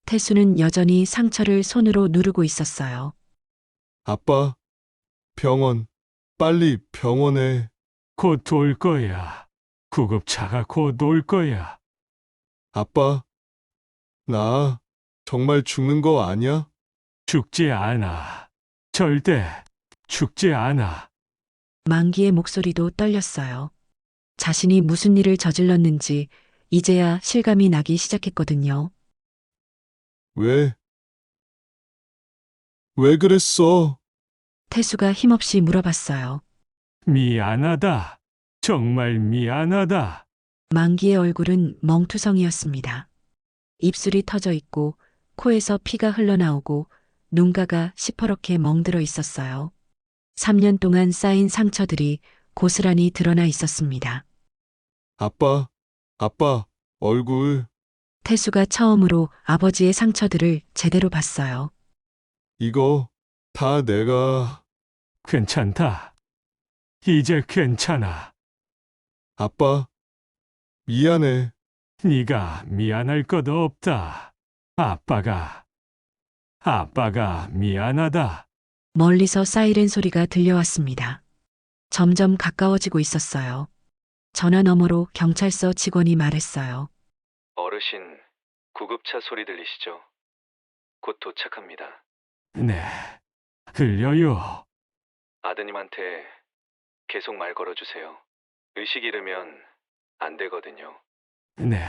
태수는 여전히 상처를 손으로 누르고 있었어요. 아빠, 병원, 빨리 병원에. 곧 올 거야. 구급차가 곧 올 거야. 아빠, 나 정말 죽는 거 아니야? 죽지 않아. 절대 죽지 않아. 만기의 목소리도 떨렸어요. 자신이 무슨 일을 저질렀는지 이제야 실감이 나기 시작했거든요. 왜 그랬어? 태수가 힘없이 물어봤어요. 미안하다. 정말 미안하다. 만기의 얼굴은 멍투성이었습니다. 입술이 터져 있고 코에서 피가 흘러나오고 눈가가 시퍼렇게 멍들어 있었어요. 3년 동안 쌓인 상처들이 고스란히 드러나 있었습니다. 아빠, 얼굴. 태수가 처음으로 아버지의 상처들을 제대로 봤어요. 이거 다 내가. 괜찮다. 이제 괜찮아. 아빠, 미안해. 네가 미안할 것도 없다. 아빠가 미안하다. 멀리서 사이렌 소리가 들려왔습니다. 점점 가까워지고 있었어요. 전화 너머로 경찰서 직원이 말했어요. 어르신, 구급차 소리 들리시죠? 곧 도착합니다. 네, 들려요. 아드님한테 계속 말 걸어주세요. 의식 잃으면 안 되거든요. 네,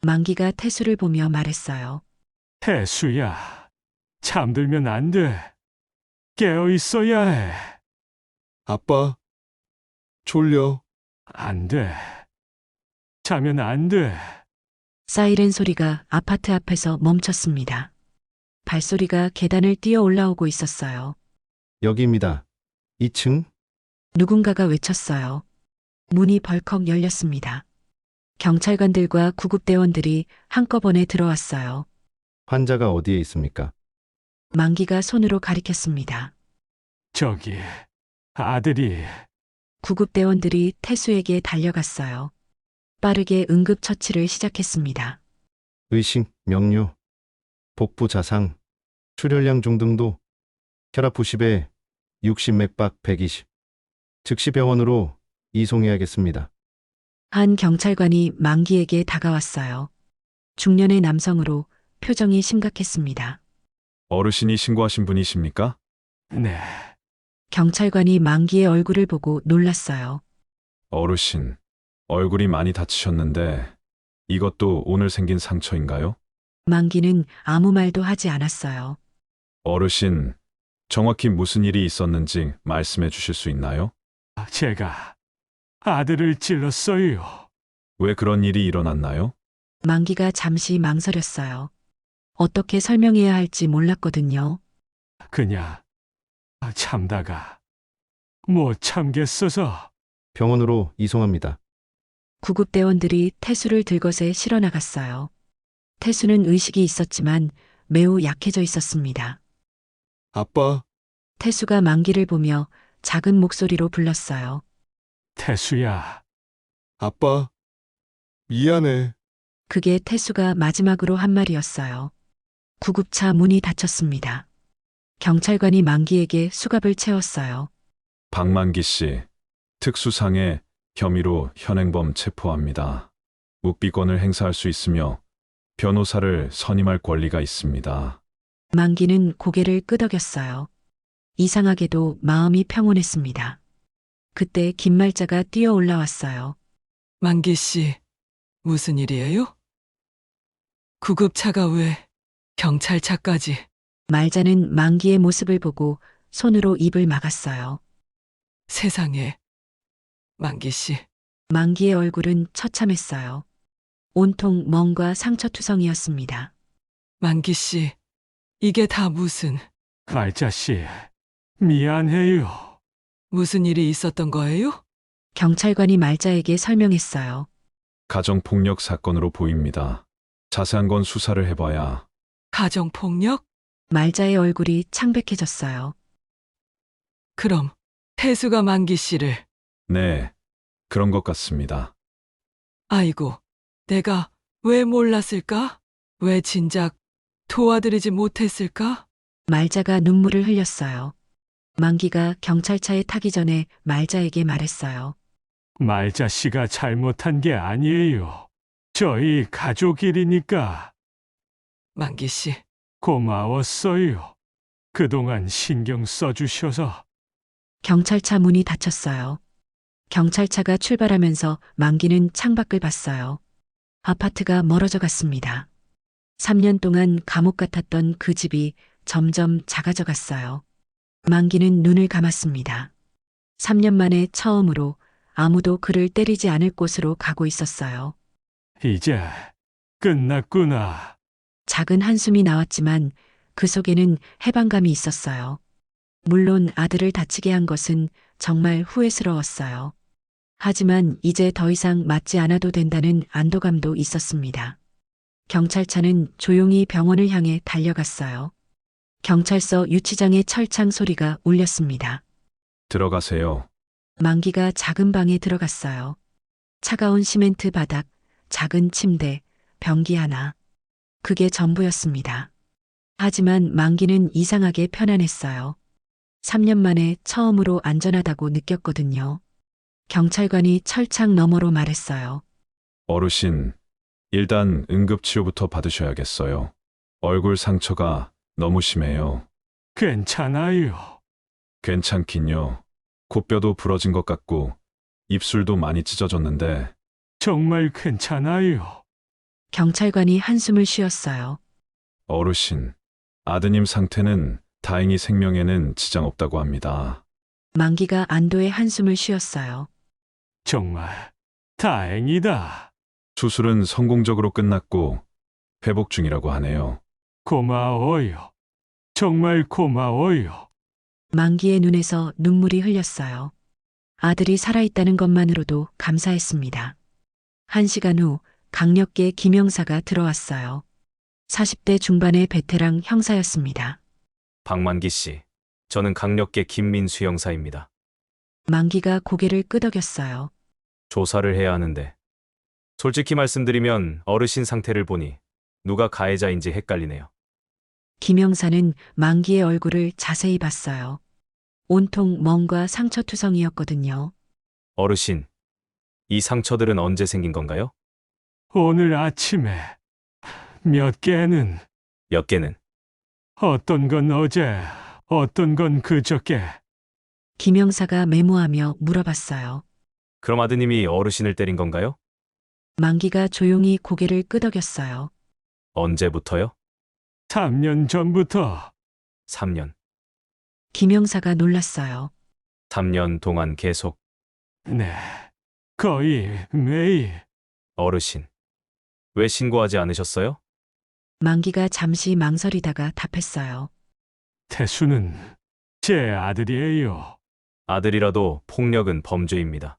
만기가 태수를 보며 말했어요. 태수야. 잠들면 안 돼. 깨어 있어야 해. 아빠, 졸려. 안 돼. 자면 안 돼. 사이렌 소리가 아파트 앞에서 멈췄습니다. 발소리가 계단을 뛰어 올라오고 있었어요. 여기입니다. 2층? 누군가가 외쳤어요. 문이 벌컥 열렸습니다. 경찰관들과 구급대원들이 한꺼번에 들어왔어요. 환자가 어디에 있습니까? 만기가 손으로 가리켰습니다. 저기, 아들이. 구급대원들이 태수에게 달려갔어요. 빠르게 응급처치를 시작했습니다. 의식, 명류, 복부 자상, 출혈량 중등도, 혈압 90에 60 맥박 120. 즉시 병원으로 이송해야겠습니다. 한 경찰관이 만기에게 다가왔어요. 중년의 남성으로 표정이 심각했습니다. 어르신이 신고하신 분이십니까? 네, 경찰관이 만기의 얼굴을 보고 놀랐어요. 어르신, 얼굴이 많이 다치셨는데 이것도 오늘 생긴 상처인가요? 만기는 아무 말도 하지 않았어요. 어르신, 정확히 무슨 일이 있었는지 말씀해 주실 수 있나요? 제가 아들을 찔렀어요. 왜 그런 일이 일어났나요? 만기가 잠시 망설였어요. 어떻게 설명해야 할지 몰랐거든요. 그냥 참다가 못 참겠어서. 병원으로 이송합니다. 구급대원들이 태수를 들것에 실어 나갔어요. 태수는 의식이 있었지만 매우 약해져 있었습니다. 아빠, 태수가 만기를 보며 작은 목소리로 불렀어요. 태수야. 아빠, 미안해. 그게 태수가 마지막으로 한 말이었어요. 구급차 문이 닫혔습니다. 경찰관이 만기에게 수갑을 채웠어요. 박만기 씨, 특수상해 혐의로 현행범 체포합니다. 묵비권을 행사할 수 있으며 변호사를 선임할 권리가 있습니다. 만기는 고개를 끄덕였어요. 이상하게도 마음이 평온했습니다. 그때 김말자가 뛰어 올라왔어요. 만기 씨, 무슨 일이에요? 구급차가 왜 경찰차까지? 말자는 만기의 모습을 보고 손으로 입을 막았어요. 세상에. 만기 씨. 만기의 얼굴은 처참했어요. 온통 멍과 상처투성이었습니다. 만기 씨, 이게 다 무슨... 말자 씨, 미안해요. 무슨 일이 있었던 거예요? 경찰관이 말자에게 설명했어요. 가정폭력 사건으로 보입니다. 자세한 건 수사를 해봐야. 가정폭력? 말자의 얼굴이 창백해졌어요. 그럼 혜수가 만기 씨를. 네, 그런 것 같습니다. 아이고, 내가 왜 몰랐을까? 왜 진작 도와드리지 못했을까? 말자가 눈물을 흘렸어요. 만기가 경찰차에 타기 전에 말자에게 말했어요. 말자 씨가 잘못한 게 아니에요. 저희 가족 일이니까 만기 씨, 고마웠어요. 그동안 신경 써주셔서. 경찰차 문이 닫혔어요. 경찰차가 출발하면서 만기는 창밖을 봤어요. 아파트가 멀어져 갔습니다. 3년 동안 감옥 같았던 그 집이 점점 작아져 갔어요. 만기는 눈을 감았습니다. 3년 만에 처음으로 아무도 그를 때리지 않을 곳으로 가고 있었어요. 이제 끝났구나. 작은 한숨이 나왔지만 그 속에는 해방감이 있었어요. 물론 아들을 다치게 한 것은 정말 후회스러웠어요. 하지만 이제 더 이상 맞지 않아도 된다는 안도감도 있었습니다. 경찰차는 조용히 병원을 향해 달려갔어요. 경찰서 유치장의 철창 소리가 울렸습니다. 들어가세요. 만기가 작은 방에 들어갔어요. 차가운 시멘트 바닥, 작은 침대, 변기 하나. 그게 전부였습니다. 하지만 만기는 이상하게 편안했어요. 3년 만에 처음으로 안전하다고 느꼈거든요. 경찰관이 철창 너머로 말했어요. 어르신, 일단 응급치료부터 받으셔야겠어요. 얼굴 상처가 너무 심해요. 괜찮아요. 괜찮긴요. 콧뼈도 부러진 것 같고 입술도 많이 찢어졌는데 정말 괜찮아요. 경찰관이 한숨을 쉬었어요. 어르신, 아드님 상태는 다행히 생명에는 지장 없다고 합니다. 만기가 안도의 한숨을 쉬었어요. 정말 다행이다. 수술은 성공적으로 끝났고 회복 중이라고 하네요. 고마워요. 정말 고마워요. 만기의 눈에서 눈물이 흘렸어요. 아들이 살아있다는 것만으로도 감사했습니다. 1시간 후 강력계 김영사가 들어왔어요. 40대 중반의 베테랑 형사였습니다. 박만기 씨, 저는 강력계 김민수 형사입니다. 만기가 고개를 끄덕였어요. 조사를 해야 하는데. 솔직히 말씀드리면 어르신 상태를 보니 누가 가해자인지 헷갈리네요. 김영사는 만기의 얼굴을 자세히 봤어요. 온통 멍과 상처투성이었거든요. 어르신, 이 상처들은 언제 생긴 건가요? 오늘 아침에 몇 개는 몇 개는? 어떤 건 어제, 어떤 건 그저께. 김영사가 메모하며 물어봤어요. 그럼 아드님이 어르신을 때린 건가요? 만기가 조용히 고개를 끄덕였어요. 언제부터요? 3년 전부터. 3년. 김영사가 놀랐어요. 3년 동안 계속. 네, 거의 매일. 어르신, 왜 신고하지 않으셨어요? 만기가 잠시 망설이다가 답했어요. 태수는 제 아들이에요. 아들이라도 폭력은 범죄입니다.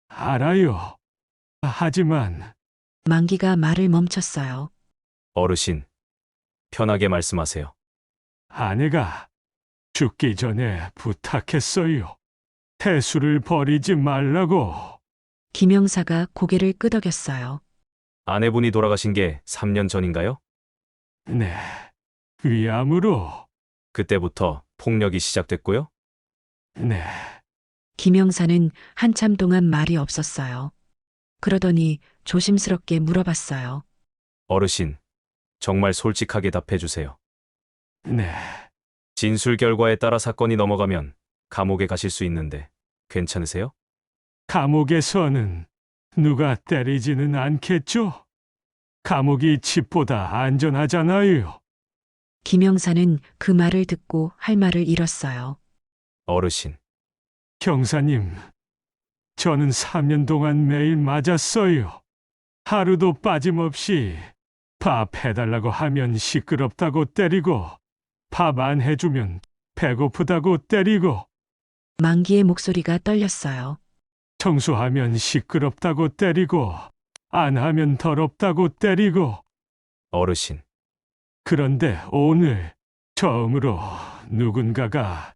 알아요. 하지만 만기가 말을 멈췄어요. 어르신, 편하게 말씀하세요. 아내가 죽기 전에 부탁했어요. 태수를 버리지 말라고. 김영사가 고개를 끄덕였어요. 아내분이 돌아가신 게 3년 전인가요? 네, 위암으로. 그때부터 폭력이 시작됐고요? 네, 김영사는 한참 동안 말이 없었어요. 그러더니 조심스럽게 물어봤어요. 어르신, 정말 솔직하게 답해 주세요. 네. 진술 결과에 따라 사건이 넘어가면 감옥에 가실 수 있는데 괜찮으세요? 감옥에서는 누가 때리지는 않겠죠? 감옥이 집보다 안전하잖아요. 김영사는 그 말을 듣고 할 말을 잃었어요. 어르신, 경사님, 저는 3년 동안 매일 맞았어요. 하루도 빠짐없이 밥 해달라고 하면 시끄럽다고 때리고 밥 안 해주면 배고프다고 때리고, 만기의 목소리가 떨렸어요. 청소하면 시끄럽다고 때리고, 안 하면 더럽다고 때리고. 어르신, 그런데 오늘 처음으로 누군가가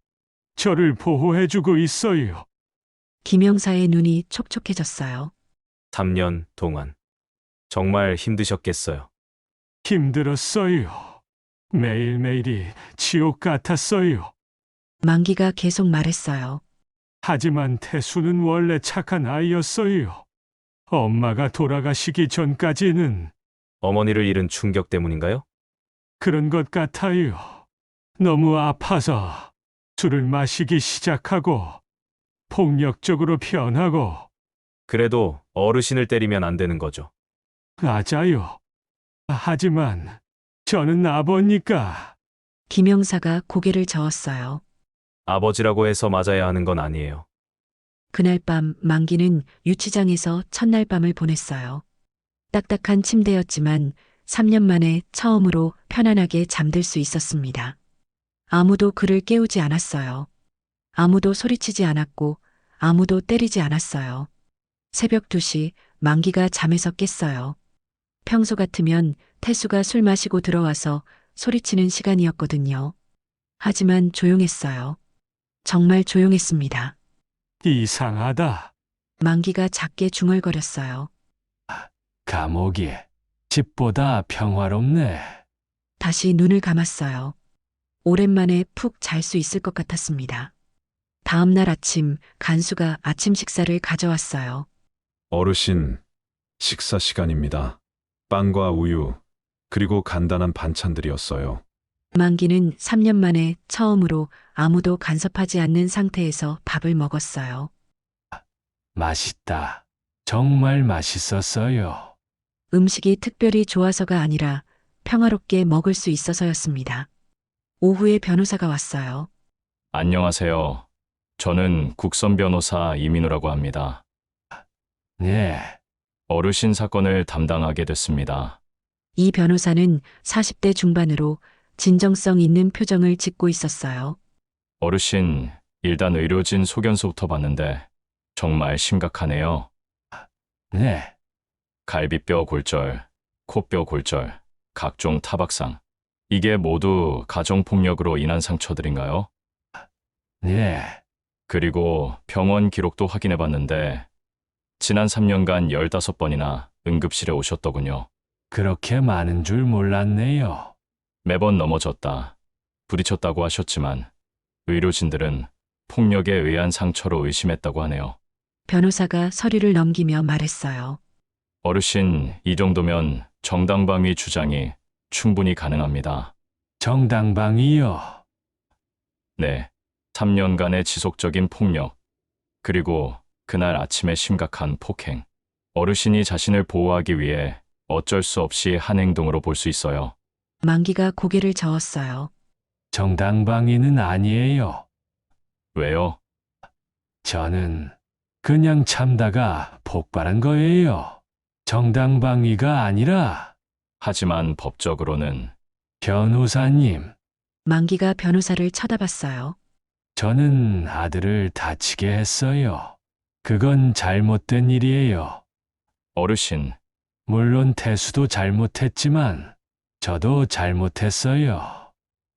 저를 보호해주고 있어요. 김영사의 눈이 촉촉해졌어요. 3년 동안 정말 힘드셨겠어요. 힘들었어요. 매일매일이 지옥 같았어요. 만기가 계속 말했어요. 하지만 태수는 원래 착한 아이였어요. 엄마가 돌아가시기 전까지는 어머니를 잃은 충격 때문인가요? 그런 것 같아요. 너무 아파서 술을 마시기 시작하고 폭력적으로 변하고. 그래도 어르신을 때리면 안 되는 거죠. 맞아요. 하지만 저는 아버니까. 김영사가 고개를 저었어요. 아버지라고 해서 맞아야 하는 건 아니에요. 그날 밤 만기는 유치장에서 첫날 밤을 보냈어요. 딱딱한 침대였지만 3년 만에 처음으로 편안하게 잠들 수 있었습니다. 아무도 그를 깨우지 않았어요. 아무도 소리치지 않았고 아무도 때리지 않았어요. 새벽 2시 만기가 잠에서 깼어요. 평소 같으면 태수가 술 마시고 들어와서 소리치는 시간이었거든요. 하지만 조용했어요. 정말 조용했습니다. 이상하다. 만기가 작게 중얼거렸어요. 감옥이 집보다 평화롭네. 다시 눈을 감았어요. 오랜만에 푹 잘 수 있을 것 같았습니다. 다음 날 아침 간수가 아침 식사를 가져왔어요. 어르신, 식사 시간입니다. 빵과 우유, 그리고 간단한 반찬들이었어요. 만기는 3년 만에 처음으로 아무도 간섭하지 않는 상태에서 밥을 먹었어요. 맛있다. 정말 맛있었어요. 음식이 특별히 좋아서가 아니라 평화롭게 먹을 수 있어서였습니다. 오후에 변호사가 왔어요. 안녕하세요. 저는 국선 변호사 이민우라고 합니다. 네. 어르신 사건을 담당하게 됐습니다. 이 변호사는 40대 중반으로 진정성 있는 표정을 짓고 있었어요. 어르신, 일단 의료진 소견서부터 봤는데 정말 심각하네요. 네. 갈비뼈 골절, 코뼈 골절, 각종 타박상. 이게 모두 가정폭력으로 인한 상처들인가요? 네. 그리고 병원 기록도 확인해 봤는데 지난 3년간 15번이나 응급실에 오셨더군요. 그렇게 많은 줄 몰랐네요. 매번 넘어졌다, 부딪혔다고 하셨지만 의료진들은 폭력에 의한 상처로 의심했다고 하네요. 변호사가 서류를 넘기며 말했어요. 어르신, 이 정도면 정당방위 주장이 충분히 가능합니다. 정당방위요. 네, 3년간의 지속적인 폭력, 그리고 그날 아침의 심각한 폭행. 어르신이 자신을 보호하기 위해 어쩔 수 없이 한 행동으로 볼 수 있어요. 만기가 고개를 저었어요. 정당방위는 아니에요. 왜요? 저는 그냥 참다가 폭발한 거예요. 정당방위가 아니라. 하지만 법적으로는. 변호사님, 만기가 변호사를 쳐다봤어요. 저는 아들을 다치게 했어요. 그건 잘못된 일이에요. 어르신, 물론 태수도 잘못했지만 저도 잘못했어요.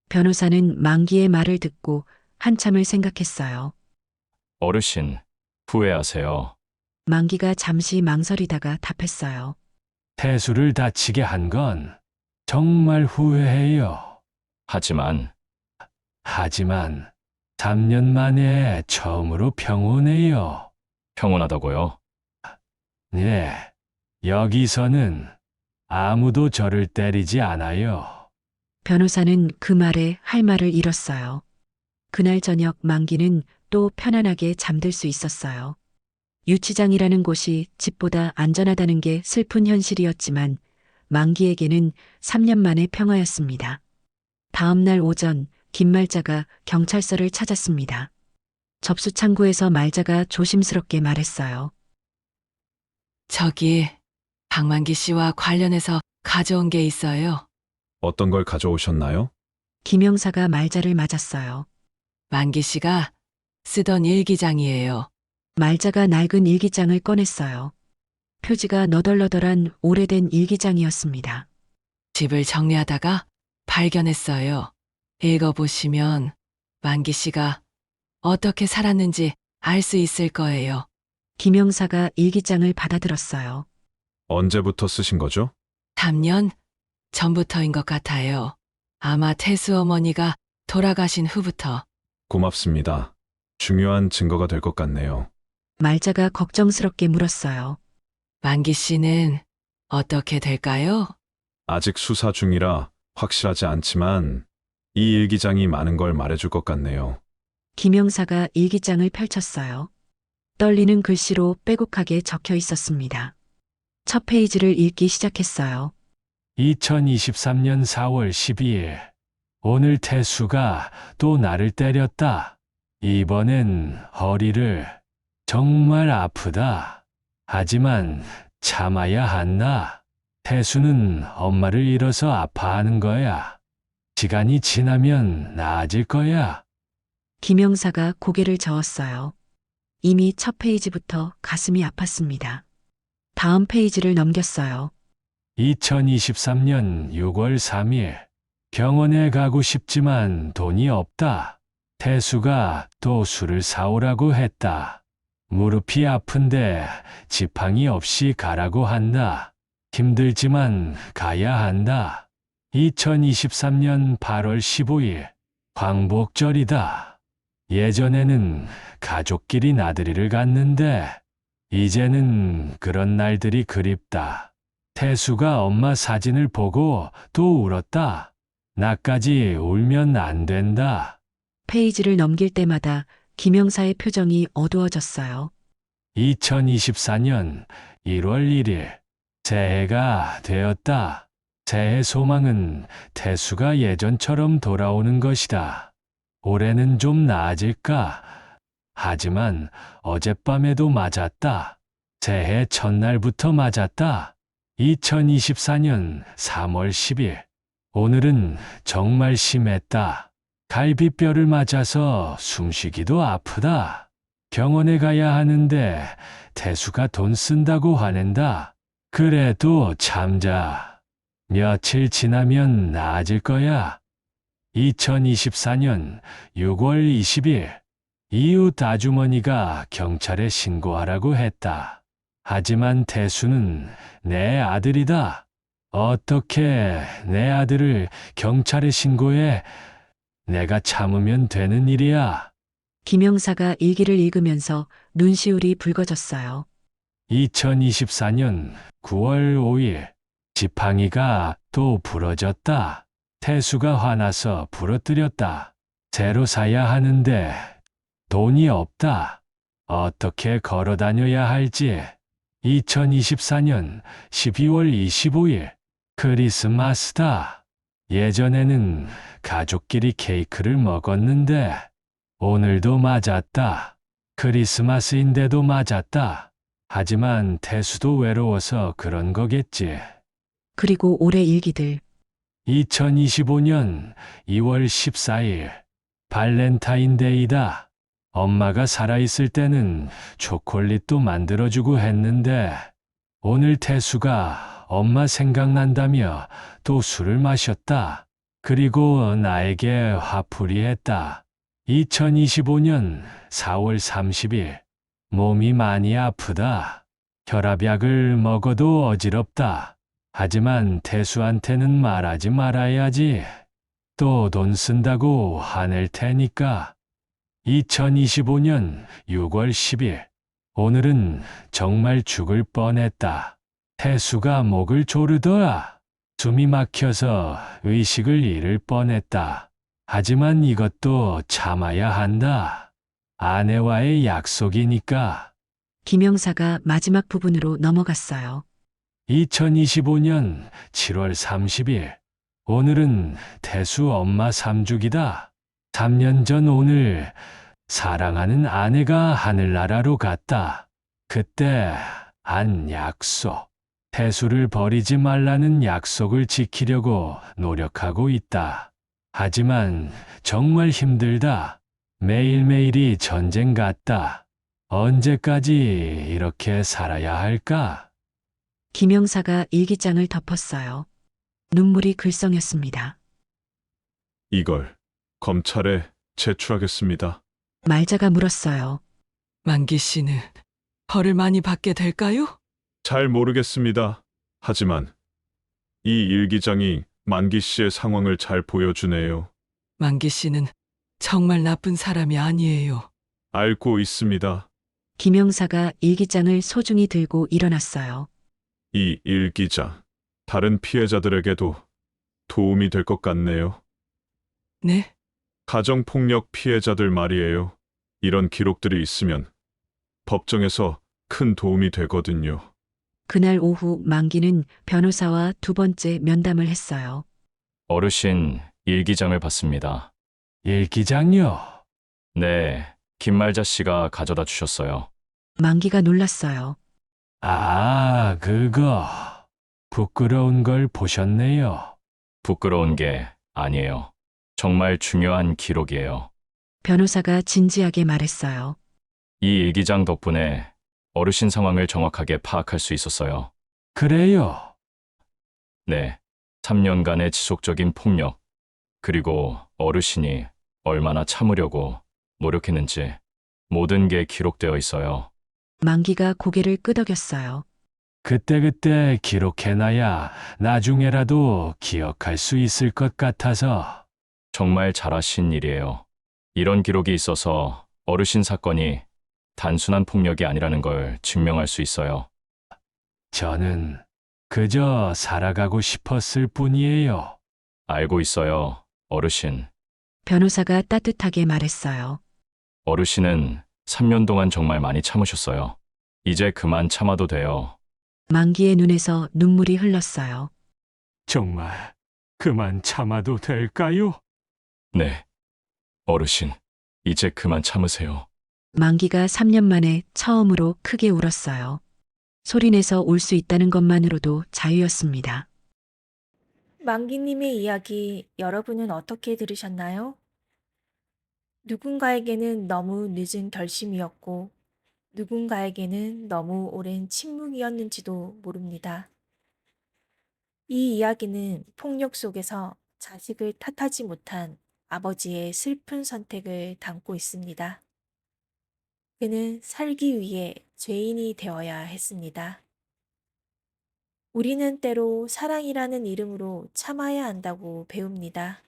변호사는 만기의 말을 듣고 한참을 생각했어요. 어르신, 후회하세요. 만기가 잠시 망설이다가 답했어요. 태수를 다치게 한 건 정말 후회해요. 하지만 3년 만에 처음으로 평온해요. 평온하다고요? 네, 여기서는 아무도 저를 때리지 않아요. 변호사는 그 말에 할 말을 잃었어요. 그날 저녁 만기는 또 편안하게 잠들 수 있었어요. 유치장이라는 곳이 집보다 안전하다는 게 슬픈 현실이었지만 만기에게는 3년 만의 평화였습니다. 다음 날 오전 김말자가 경찰서를 찾았습니다. 접수 창구에서 말자가 조심스럽게 말했어요. 저기 박만기 씨와 관련해서 가져온 게 있어요. 어떤 걸 가져오셨나요? 김영사가 말자를 맞았어요. 만기 씨가 쓰던 일기장이에요. 말자가 낡은 일기장을 꺼냈어요. 표지가 너덜너덜한 오래된 일기장이었습니다. 집을 정리하다가 발견했어요. 읽어보시면 만기 씨가 어떻게 살았는지 알 수 있을 거예요. 김영사가 일기장을 받아들었어요. 언제부터 쓰신 거죠? 3년 전부터인 것 같아요. 아마 태수 어머니가 돌아가신 후부터. 고맙습니다. 중요한 증거가 될 것 같네요. 말자가 걱정스럽게 물었어요. 만기 씨는 어떻게 될까요? 아직 수사 중이라 확실하지 않지만 이 일기장이 많은 걸 말해줄 것 같네요. 김영사가 일기장을 펼쳤어요. 떨리는 글씨로 빼곡하게 적혀 있었습니다. 첫 페이지를 읽기 시작했어요. 2023년 4월 12일. 오늘 태수가 또 나를 때렸다. 이번엔 허리를. 정말 아프다. 하지만 참아야 한다. 태수는 엄마를 잃어서 아파하는 거야. 시간이 지나면 나아질 거야. 김영사가 고개를 저었어요. 이미 첫 페이지부터 가슴이 아팠습니다. 다음 페이지를 넘겼어요. 2023년 6월 3일. 병원에 가고 싶지만 돈이 없다. 태수가 또 술을 사오라고 했다. 무릎이 아픈데 지팡이 없이 가라고 한다. 힘들지만 가야 한다. 2023년 8월 15일. 광복절이다. 예전에는 가족끼리 나들이를 갔는데 이제는 그런 날들이 그립다. 태수가 엄마 사진을 보고 또 울었다. 나까지 울면 안 된다. 페이지를 넘길 때마다 김영사의 표정이 어두워졌어요. 2024년 1월 1일. 새해가 되었다. 새해 소망은 태수가 예전처럼 돌아오는 것이다. 올해는 좀 나아질까? 하지만 어젯밤에도 맞았다. 새해 첫날부터 맞았다. 2024년 3월 10일. 오늘은 정말 심했다. 갈비뼈를 맞아서 숨쉬기도 아프다. 병원에 가야 하는데 태수가 돈 쓴다고 화낸다. 그래도 참자. 며칠 지나면 나아질 거야. 2024년 6월 20일. 이웃 아주머니가 경찰에 신고하라고 했다. 하지만 태수는 내 아들이다. 어떻게 내 아들을 경찰에 신고해? 내가 참으면 되는 일이야. 김영사가 일기를 읽으면서 눈시울이 붉어졌어요. 2024년 9월 5일. 지팡이가 또 부러졌다. 태수가 화나서 부러뜨렸다. 새로 사야 하는데 돈이 없다. 어떻게 걸어 다녀야 할지. 2024년 12월 25일. 크리스마스다. 예전에는 가족끼리 케이크를 먹었는데 오늘도 맞았다. 크리스마스인데도 맞았다. 하지만 태수도 외로워서 그런 거겠지. 그리고 올해 일기들. 2025년 2월 14일. 발렌타인데이다. 엄마가 살아있을 때는 초콜릿도 만들어주고 했는데 오늘 태수가 엄마 생각난다며 또 술을 마셨다. 그리고 나에게 화풀이 했다. 2025년 4월 30일. 몸이 많이 아프다. 혈압약을 먹어도 어지럽다. 하지만 태수한테는 말하지 말아야지. 또 돈 쓴다고 화낼 테니까. 2025년 6월 10일. 오늘은 정말 죽을 뻔했다. 태수가 목을 조르더라. 숨이 막혀서 의식을 잃을 뻔했다. 하지만 이것도 참아야 한다. 아내와의 약속이니까. 김영사가 마지막 부분으로 넘어갔어요. 2025년 7월 30일. 오늘은 태수 엄마 3주기다. 3년 전 오늘 사랑하는 아내가 하늘나라로 갔다. 그때 한 약속. 태수를 버리지 말라는 약속을 지키려고 노력하고 있다. 하지만 정말 힘들다. 매일매일이 전쟁 같다. 언제까지 이렇게 살아야 할까? 김영사가 일기장을 덮었어요. 눈물이 글썽였습니다. 이걸 검찰에 제출하겠습니다. 말자가 물었어요. 만기 씨는 벌을 많이 받게 될까요? 잘 모르겠습니다. 하지만 이 일기장이 만기 씨의 상황을 잘 보여주네요. 만기 씨는 정말 나쁜 사람이 아니에요. 알고 있습니다. 김영사가 일기장을 소중히 들고 일어났어요. 이 일기장, 다른 피해자들에게도 도움이 될 것 같네요. 네? 가정폭력 피해자들 말이에요. 이런 기록들이 있으면 법정에서 큰 도움이 되거든요. 그날 오후 만기는 변호사와 두 번째 면담을 했어요. 어르신 일기장을 봤습니다. 일기장요? 네, 김말자 씨가 가져다 주셨어요. 만기가 놀랐어요. 아, 그거. 부끄러운 걸 보셨네요. 부끄러운 게 아니에요. 정말 중요한 기록이에요. 변호사가 진지하게 말했어요. 이 일기장 덕분에 어르신 상황을 정확하게 파악할 수 있었어요. 그래요. 네, 3년간의 지속적인 폭력, 그리고 어르신이 얼마나 참으려고 노력했는지 모든 게 기록되어 있어요. 만기가 고개를 끄덕였어요. 그때그때 기록해놔야 나중에라도 기억할 수 있을 것 같아서. 정말 잘하신 일이에요. 이런 기록이 있어서 어르신 사건이 단순한 폭력이 아니라는 걸 증명할 수 있어요. 저는 그저 살아가고 싶었을 뿐이에요. 알고 있어요, 어르신. 변호사가 따뜻하게 말했어요. 어르신은 3년 동안 정말 많이 참으셨어요. 이제 그만 참아도 돼요. 만기의 눈에서 눈물이 흘렀어요. 정말 그만 참아도 될까요? 네, 어르신, 이제 그만 참으세요. 만기가 3년 만에 처음으로 크게 울었어요. 소리내서 울 수 있다는 것만으로도 자유였습니다. 만기님의 이야기 여러분은 어떻게 들으셨나요? 누군가에게는 너무 늦은 결심이었고, 누군가에게는 너무 오랜 침묵이었는지도 모릅니다. 이 이야기는 폭력 속에서 자식을 탓하지 못한 아버지의 슬픈 선택을 담고 있습니다. 그는 살기 위해 죄인이 되어야 했습니다. 우리는 때로 사랑이라는 이름으로 참아야 한다고 배웁니다.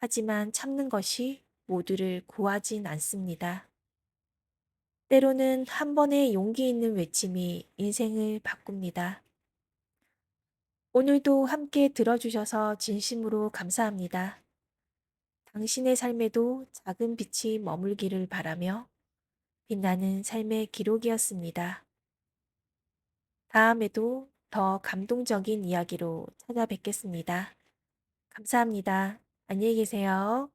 하지만 참는 것이 모두를 구하진 않습니다. 때로는 한 번의 용기 있는 외침이 인생을 바꿉니다. 오늘도 함께 들어주셔서 진심으로 감사합니다. 당신의 삶에도 작은 빛이 머물기를 바라며 빛나는 삶의 기록이었습니다. 다음에도 더 감동적인 이야기로 찾아뵙겠습니다. 감사합니다. 안녕히 계세요.